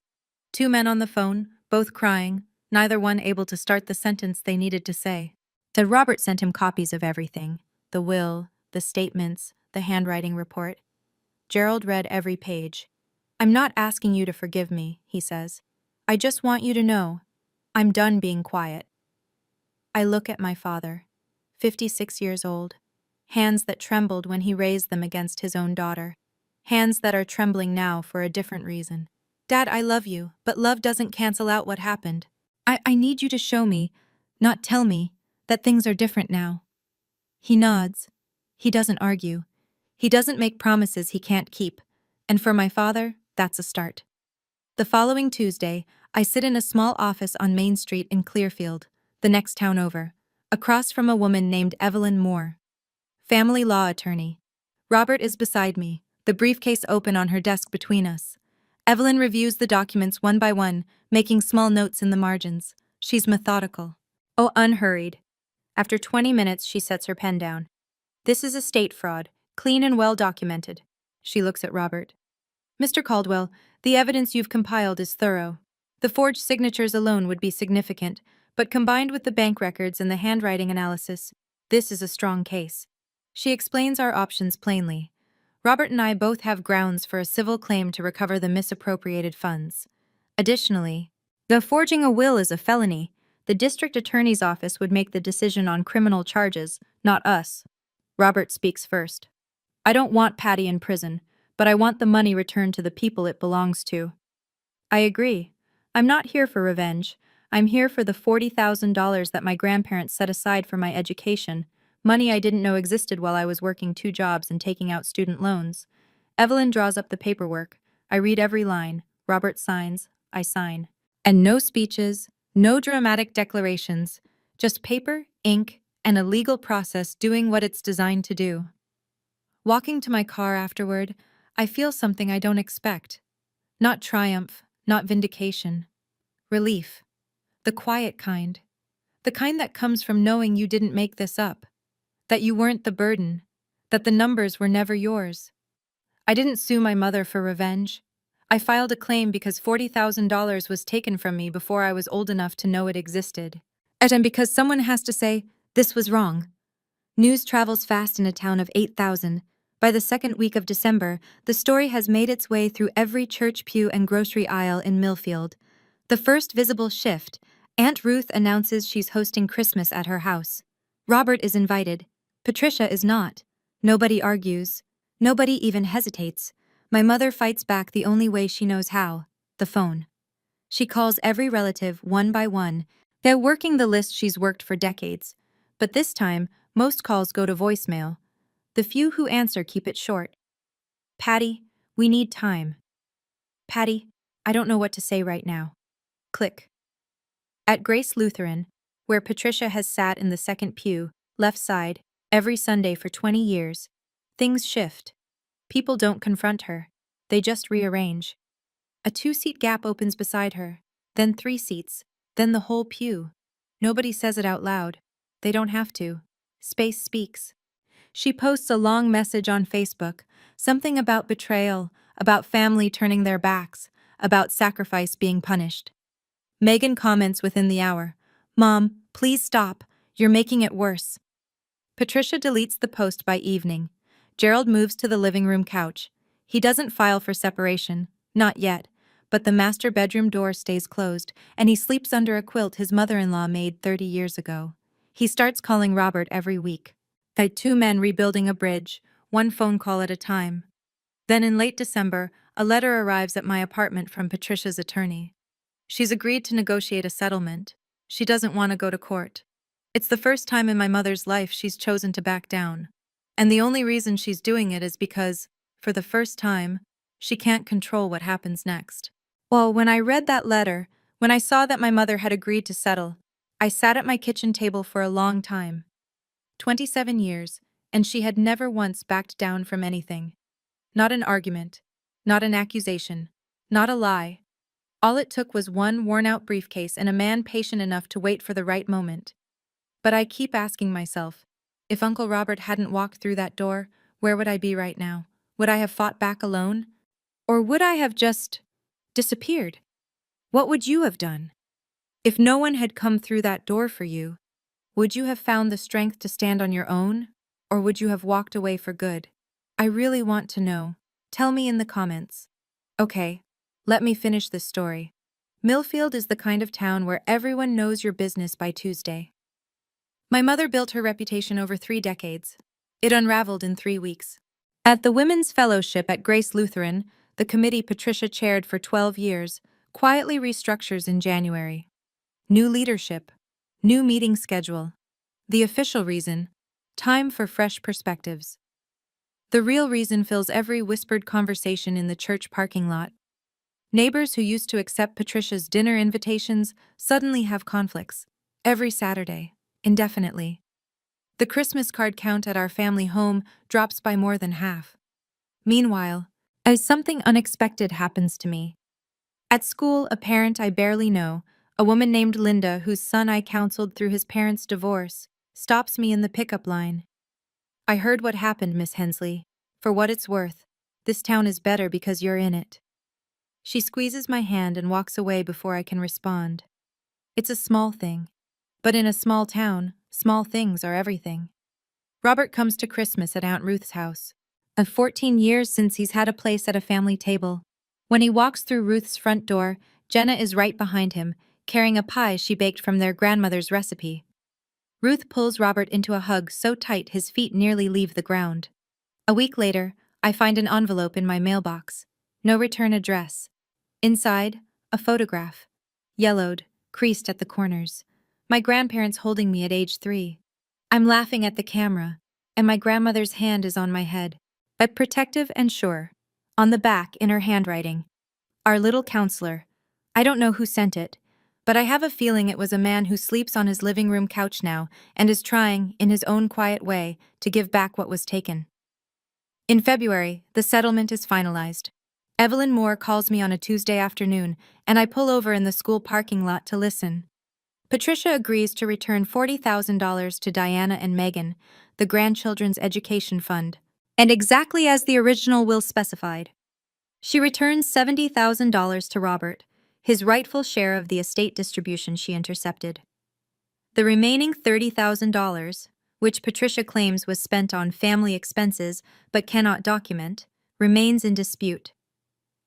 2 men on the phone, both crying, neither one able to start the sentence they needed to say. That Robert sent him copies of everything. The will, the statements, the handwriting report. Gerald read every page. I'm not asking you to forgive me, he says. I just want you to know. I'm done being quiet. I look at my father, 56 years old, hands that trembled when he raised them against his own daughter, hands that are trembling now for a different reason. Dad, I love you, but love doesn't cancel out what happened. I need you to show me, not tell me, that things are different now. He nods. He doesn't argue. He doesn't make promises he can't keep. And for my father, that's a start. The following Tuesday, I sit in a small office on Main Street in Clearfield, the next town over, across from a woman named Evelyn Moore. Family law attorney. Robert is beside me, the briefcase open on her desk between us. Evelyn reviews the documents one by one, making small notes in the margins. She's methodical. Oh, unhurried. After 20 minutes, she sets her pen down. This is estate fraud, clean and well documented. She looks at Robert. Mr. Caldwell, the evidence you've compiled is thorough. The forged signatures alone would be significant, but combined with the bank records and the handwriting analysis, this is a strong case. She explains our options plainly. Robert and I both have grounds for a civil claim to recover the misappropriated funds. Additionally, though forging a will is a felony, the district attorney's office would make the decision on criminal charges, not us. Robert speaks first. I don't want Patty in prison, but I want the money returned to the people it belongs to. I agree. I'm not here for revenge. I'm here for the $40,000 that my grandparents set aside for my education, money I didn't know existed while I was working 2 jobs and taking out student loans. Evelyn draws up the paperwork. I read every line. Robert signs. I sign. And no speeches, no dramatic declarations, just paper, ink, and a legal process doing what it's designed to do. Walking to my car afterward, I feel something I don't expect. Not triumph, not vindication. Relief. The quiet kind. The kind that comes from knowing you didn't make this up. That you weren't the burden. That the numbers were never yours. I didn't sue my mother for revenge. I filed a claim because $40,000 was taken from me before I was old enough to know it existed. And because someone has to say, this was wrong. News travels fast in a town of 8,000. By the second week of December, the story has made its way through every church pew and grocery aisle in Millfield. The first visible shift, Aunt Ruth announces she's hosting Christmas at her house. Robert is invited. Patricia is not. Nobody argues. Nobody even hesitates. My mother fights back the only way she knows how, the phone. She calls every relative one by one. They're working the list she's worked for decades. But this time, most calls go to voicemail. The few who answer keep it short. Patty, we need time. Patty, I don't know what to say right now. Click. At Grace Lutheran, where Patricia has sat in the second pew, left side, every Sunday for 20 years, things shift. People don't confront her. They just rearrange. A 2-seat gap opens beside her, then 3 seats, then the whole pew. Nobody says it out loud. They don't have to. Space speaks. She posts a long message on Facebook, something about betrayal, about family turning their backs, about sacrifice being punished. Megan comments within the hour, "Mom, please stop. You're making it worse." Patricia deletes the post by evening. Gerald moves to the living room couch. He doesn't file for separation, not yet, but the master bedroom door stays closed, and he sleeps under a quilt his mother-in-law made 30 years ago. He starts calling Robert every week. Like 2 men rebuilding a bridge, 1 phone call at a time. Then in late December, a letter arrives at my apartment from Patricia's attorney. She's agreed to negotiate a settlement. She doesn't want to go to court. It's the first time in my mother's life she's chosen to back down. And the only reason she's doing it is because, for the first time, she can't control what happens next. Well, when I read that letter, when I saw that my mother had agreed to settle, I sat at my kitchen table for a long time. 27 years, and she had never once backed down from anything. Not an argument, not an accusation, not a lie. All it took was 1 worn-out briefcase and a man patient enough to wait for the right moment. But I keep asking myself, if Uncle Robert hadn't walked through that door, where would I be right now? Would I have fought back alone? Or would I have just disappeared? What would you have done? If no one had come through that door for you, would you have found the strength to stand on your own? Or would you have walked away for good? I really want to know. Tell me in the comments. Okay, let me finish this story. Millfield is the kind of town where everyone knows your business by Tuesday. My mother built her reputation over 3 decades. It unraveled in 3 weeks. At the Women's Fellowship at Grace Lutheran, the committee Patricia chaired for 12 years, quietly restructures in January. New leadership. New meeting schedule. The official reason, time for fresh perspectives. The real reason fills every whispered conversation in the church parking lot. Neighbors who used to accept Patricia's dinner invitations suddenly have conflicts. Every Saturday, indefinitely. The Christmas card count at our family home drops by more than half. Meanwhile, as something unexpected happens to me. At school, a parent I barely know, a woman named Linda whose son I counseled through his parents' divorce, stops me in the pickup line. "I heard what happened, Miss Hensley. For what it's worth, this town is better because you're in it." She squeezes my hand and walks away before I can respond. It's a small thing. But in a small town, small things are everything. Robert comes to Christmas at Aunt Ruth's house. Of 14 years since he's had a place at a family table. When he walks through Ruth's front door, Jenna is right behind him, carrying a pie she baked from their grandmother's recipe. Ruth pulls Robert into a hug so tight his feet nearly leave the ground. A week later, I find an envelope in my mailbox. No return address. Inside, a photograph. Yellowed, creased at the corners. My grandparents holding me at age 3. I'm laughing at the camera, and my grandmother's hand is on my head, but protective and sure. On the back, in her handwriting. Our little counselor. I don't know who sent it, but I have a feeling it was a man who sleeps on his living room couch now and is trying, in his own quiet way, to give back what was taken. In February, the settlement is finalized. Evelyn Moore calls me on a Tuesday afternoon, and I pull over in the school parking lot to listen. Patricia agrees to return $40,000 to Diana and Megan, the grandchildren's education fund, and exactly as the original will specified. She returns $70,000 to Robert, his rightful share of the estate distribution she intercepted. The remaining $30,000, which Patricia claims was spent on family expenses but cannot document, remains in dispute.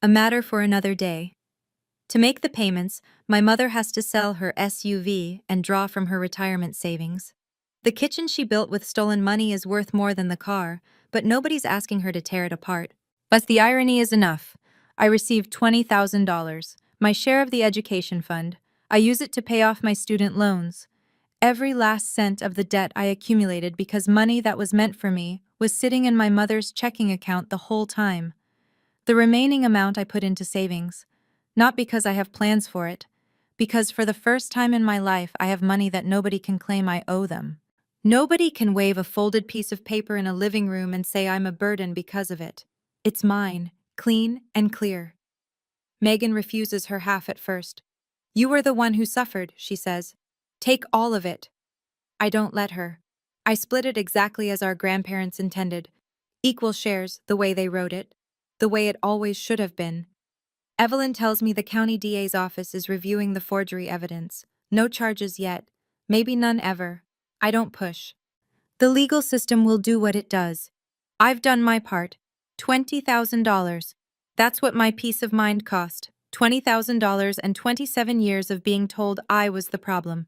A matter for another day. To make the payments, my mother has to sell her SUV and draw from her retirement savings. The kitchen she built with stolen money is worth more than the car, but nobody's asking her to tear it apart. But the irony is enough. I received $20,000, my share of the education fund. I use it to pay off my student loans. Every last cent of the debt I accumulated because money that was meant for me was sitting in my mother's checking account the whole time. The remaining amount I put into savings, not because I have plans for it, because for the first time in my life I have money that nobody can claim I owe them. Nobody can wave a folded piece of paper in a living room and say I'm a burden because of it. It's mine, clean and clear. Megan refuses her half at first. You were the one who suffered, she says. Take all of it. I don't let her. I split it exactly as our grandparents intended. Equal shares, the way they wrote it. The way it always should have been. Evelyn tells me the county DA's office is reviewing the forgery evidence. No charges yet. Maybe none ever. I don't push. The legal system will do what it does. I've done my part. $20,000. That's what my peace of mind cost. $20,000 and 27 years of being told I was the problem.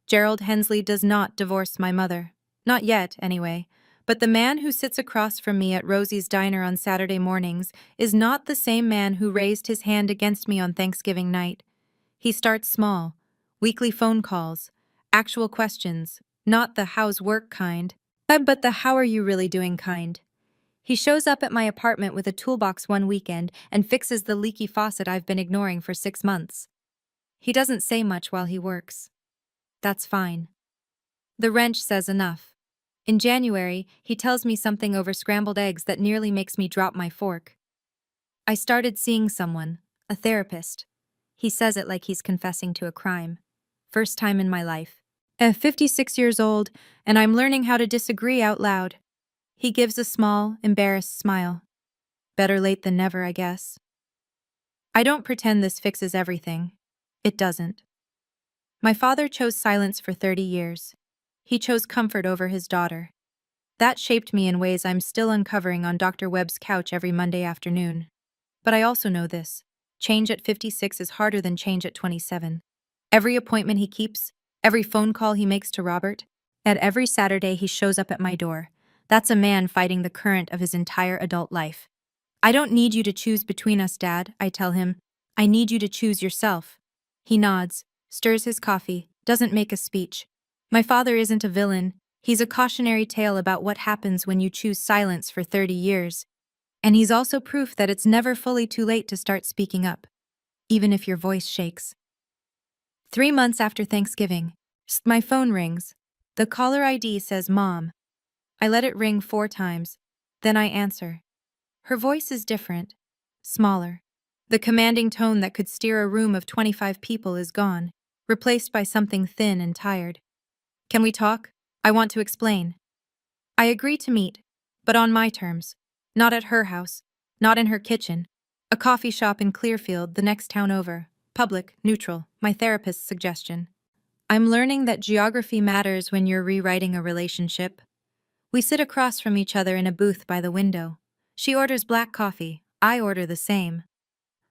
Gerald Hensley does not divorce my mother. Not yet, anyway. But the man who sits across from me at Rosie's Diner on Saturday mornings is not the same man who raised his hand against me on Thanksgiving night. He starts small. Weekly phone calls. Actual questions. Not the how's work kind. But the how are you really doing kind. He shows up at my apartment with a toolbox one weekend and fixes the leaky faucet I've been ignoring for 6 months. He doesn't say much while he works. That's fine. The wrench says enough. In January, he tells me something over scrambled eggs that nearly makes me drop my fork. I started seeing someone, a therapist. He says it like he's confessing to a crime. First time in my life. 56 years old, and I'm learning how to disagree out loud. He gives a small, embarrassed smile. Better late than never, I guess. I don't pretend this fixes everything. It doesn't. My father chose silence for 30 years. He chose comfort over his daughter. That shaped me in ways I'm still uncovering on Dr. Webb's couch every Monday afternoon. But I also know this. Change at 56 is harder than change at 27. Every appointment he keeps, every phone call he makes to Robert, at every Saturday he shows up at my door. That's a man fighting the current of his entire adult life. I don't need you to choose between us, Dad, I tell him. I need you to choose yourself. He nods, stirs his coffee, doesn't make a speech. My father isn't a villain. He's a cautionary tale about what happens when you choose silence for 30 years. And he's also proof that it's never fully too late to start speaking up, even if your voice shakes. 3 months after Thanksgiving, my phone rings. The caller ID says Mom. I let it ring 4 times. Then I answer. Her voice is different, smaller. The commanding tone that could steer a room of 25 people is gone, replaced by something thin and tired. Can we talk? I want to explain. I agree to meet, but on my terms. Not at her house, not in her kitchen. A coffee shop in Clearfield, the next town over. Public, neutral, my therapist's suggestion. I'm learning that geography matters when you're rewriting a relationship. We sit across from each other in a booth by the window. She orders black coffee, I order the same.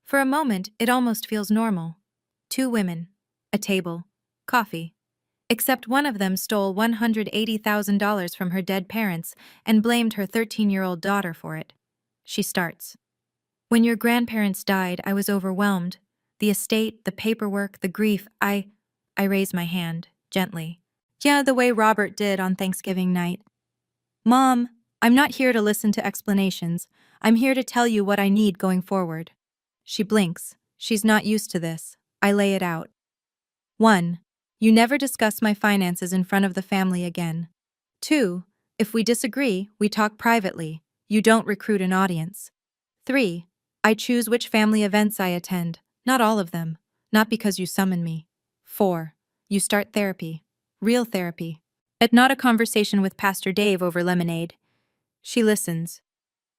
For a moment, it almost feels normal. Two women, a table, coffee. Except one of them stole $180,000 from her dead parents and blamed her 13-year-old daughter for it. She starts. When your grandparents died, I was overwhelmed. The estate, the paperwork, the grief, I raise my hand, gently. Yeah, the way Robert did on Thanksgiving night. Mom, I'm not here to listen to explanations. I'm here to tell you what I need going forward. She blinks. She's not used to this. I lay it out. 1. You never discuss my finances in front of the family again. 2. If we disagree, we talk privately. You don't recruit an audience. 3. I choose which family events I attend, not all of them, not because you summon me. 4. You start therapy. Real therapy. Not a conversation with Pastor Dave over lemonade. She listens.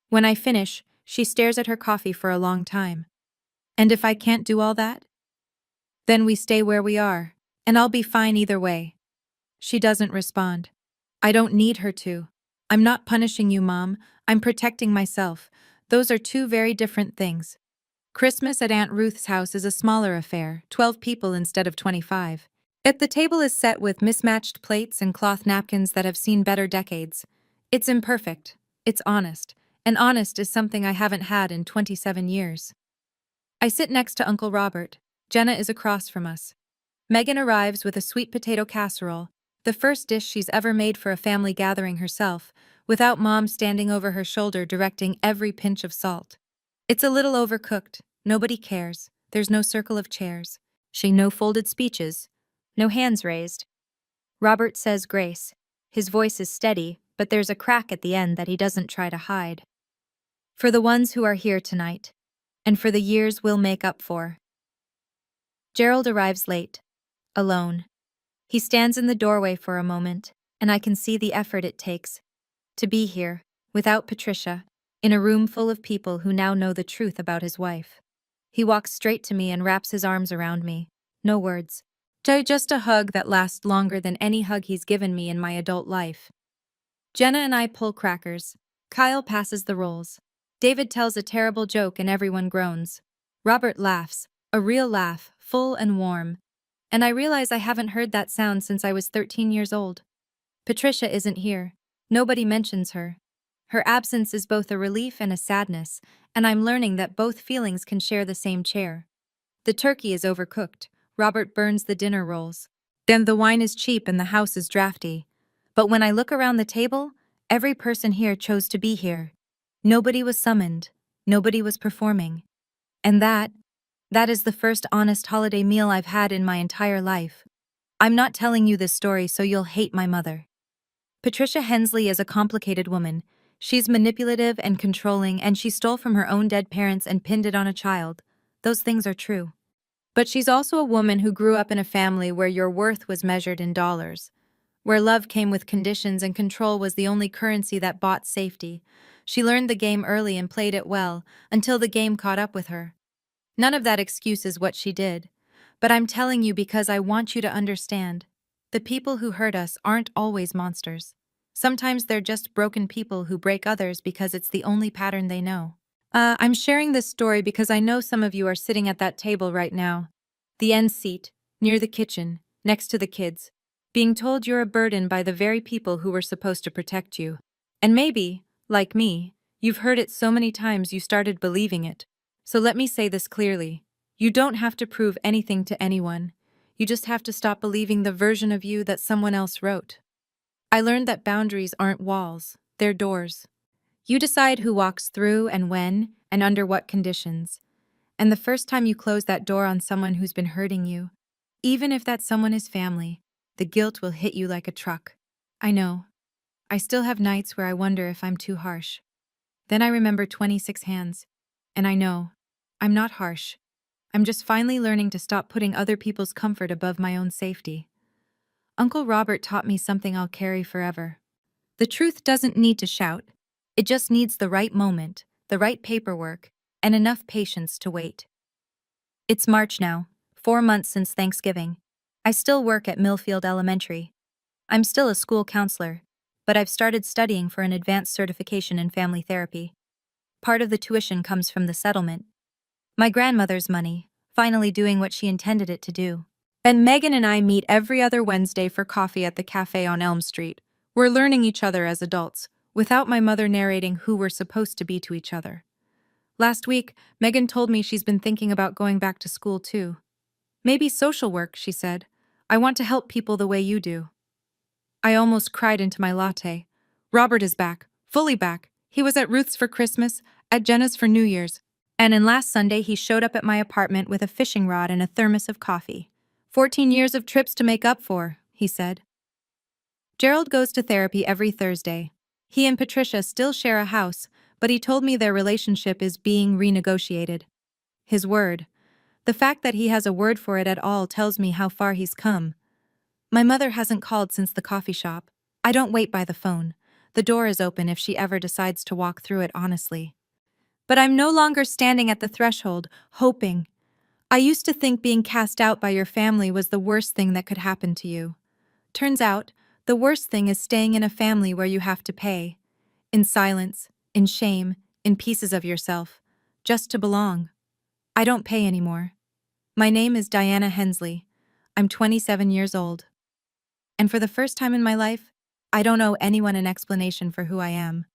When I finish, she stares at her coffee for a long time. And if I can't do all that? Then we stay where we are, and I'll be fine either way. She doesn't respond. I don't need her to. I'm not punishing you, Mom. I'm protecting myself. Those are two very different things. Christmas at Aunt Ruth's house is a smaller affair, 12 people instead of 25. The table is set with mismatched plates and cloth napkins that have seen better decades. It's imperfect. It's honest. And honest is something I haven't had in 27 years. I sit next to Uncle Robert. Jenna is across from us. Megan arrives with a sweet potato casserole, the first dish she's ever made for a family gathering herself, without Mom standing over her shoulder directing every pinch of salt. It's a little overcooked. Nobody cares. There's no circle of chairs. No folded speeches. No hands raised. Robert says grace. His voice is steady, but there's a crack at the end that he doesn't try to hide. For the ones who are here tonight, and for the years we'll make up for. Gerald arrives late, alone. He stands in the doorway for a moment, and I can see the effort it takes to be here, without Patricia, in a room full of people who now know the truth about his wife. He walks straight to me and wraps his arms around me. No words. Just a hug that lasts longer than any hug he's given me in my adult life. Jenna and I pull crackers. Kyle passes the rolls. David tells a terrible joke and everyone groans. Robert laughs, a real laugh, full and warm. And I realize I haven't heard that sound since I was 13 years old. Patricia isn't here. Nobody mentions her. Her absence is both a relief and a sadness, and I'm learning that both feelings can share the same chair. The turkey is overcooked. Robert burns the dinner rolls. Then the wine is cheap and the house is drafty. But when I look around the table, every person here chose to be here. Nobody was summoned. Nobody was performing. And that is the first honest holiday meal I've had in my entire life. I'm not telling you this story so you'll hate my mother. Patricia Hensley is a complicated woman. She's manipulative and controlling, and she stole from her own dead parents and pinned it on a child. Those things are true. But she's also a woman who grew up in a family where your worth was measured in dollars, where love came with conditions and control was the only currency that bought safety. She learned the game early and played it well, until the game caught up with her. None of that excuses what she did. But I'm telling you because I want you to understand. The people who hurt us aren't always monsters. Sometimes they're just broken people who break others because it's the only pattern they know. I'm sharing this story because I know some of you are sitting at that table right now. The end seat, near the kitchen, next to the kids, being told you're a burden by the very people who were supposed to protect you. And maybe, like me, you've heard it so many times you started believing it. So let me say this clearly. You don't have to prove anything to anyone. You just have to stop believing the version of you that someone else wrote. I learned that boundaries aren't walls, they're doors. You decide who walks through and when and under what conditions. And the first time you close that door on someone who's been hurting you, even if that someone is family, the guilt will hit you like a truck. I know. I still have nights where I wonder if I'm too harsh. Then I remember 26 hands. And I know. I'm not harsh. I'm just finally learning to stop putting other people's comfort above my own safety. Uncle Robert taught me something I'll carry forever. The truth doesn't need to shout. It just needs the right moment, the right paperwork, and enough patience to wait. It's March now, 4 months since Thanksgiving. I still work at Millfield Elementary. I'm still a school counselor, but I've started studying for an advanced certification in family therapy. Part of the tuition comes from the settlement. My grandmother's money, finally doing what she intended it to do. And Megan and I meet every other Wednesday for coffee at the cafe on Elm Street. We're learning each other as adults, without my mother narrating who we're supposed to be to each other. Last week, Megan told me she's been thinking about going back to school too. Maybe social work, she said. I want to help people the way you do. I almost cried into my latte. Robert is back, fully back. He was at Ruth's for Christmas, at Jenna's for New Year's, and then last Sunday he showed up at my apartment with a fishing rod and a thermos of coffee. 14 years of trips to make up for, he said. Gerald goes to therapy every Thursday. He and Patricia still share a house, but he told me their relationship is being renegotiated. His word. The fact that he has a word for it at all tells me how far he's come. My mother hasn't called since the coffee shop. I don't wait by the phone. The door is open if she ever decides to walk through it honestly. But I'm no longer standing at the threshold, hoping. I used to think being cast out by your family was the worst thing that could happen to you. Turns out, the worst thing is staying in a family where you have to pay. In silence, in shame, in pieces of yourself. Just to belong. I don't pay anymore. My name is Diana Hensley. I'm 27 years old. And for the first time in my life, I don't owe anyone an explanation for who I am.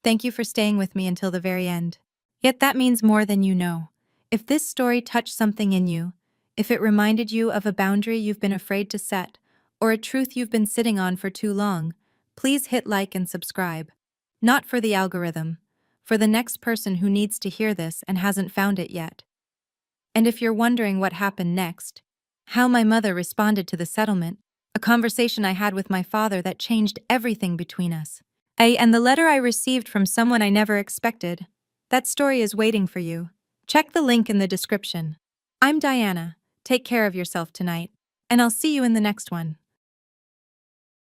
Thank you for staying with me until the very end. Yet that means more than you know. If this story touched something in you, if it reminded you of a boundary you've been afraid to set, or a truth you've been sitting on for too long, please hit like and subscribe. Not for the algorithm, for the next person who needs to hear this and hasn't found it yet. And if you're wondering what happened next, how my mother responded to the settlement, a conversation I had with my father that changed everything between us. And the letter I received from someone I never expected. That story is waiting for you. Check the link in the description. I'm Diana. Take care of yourself tonight, and I'll see you in the next one.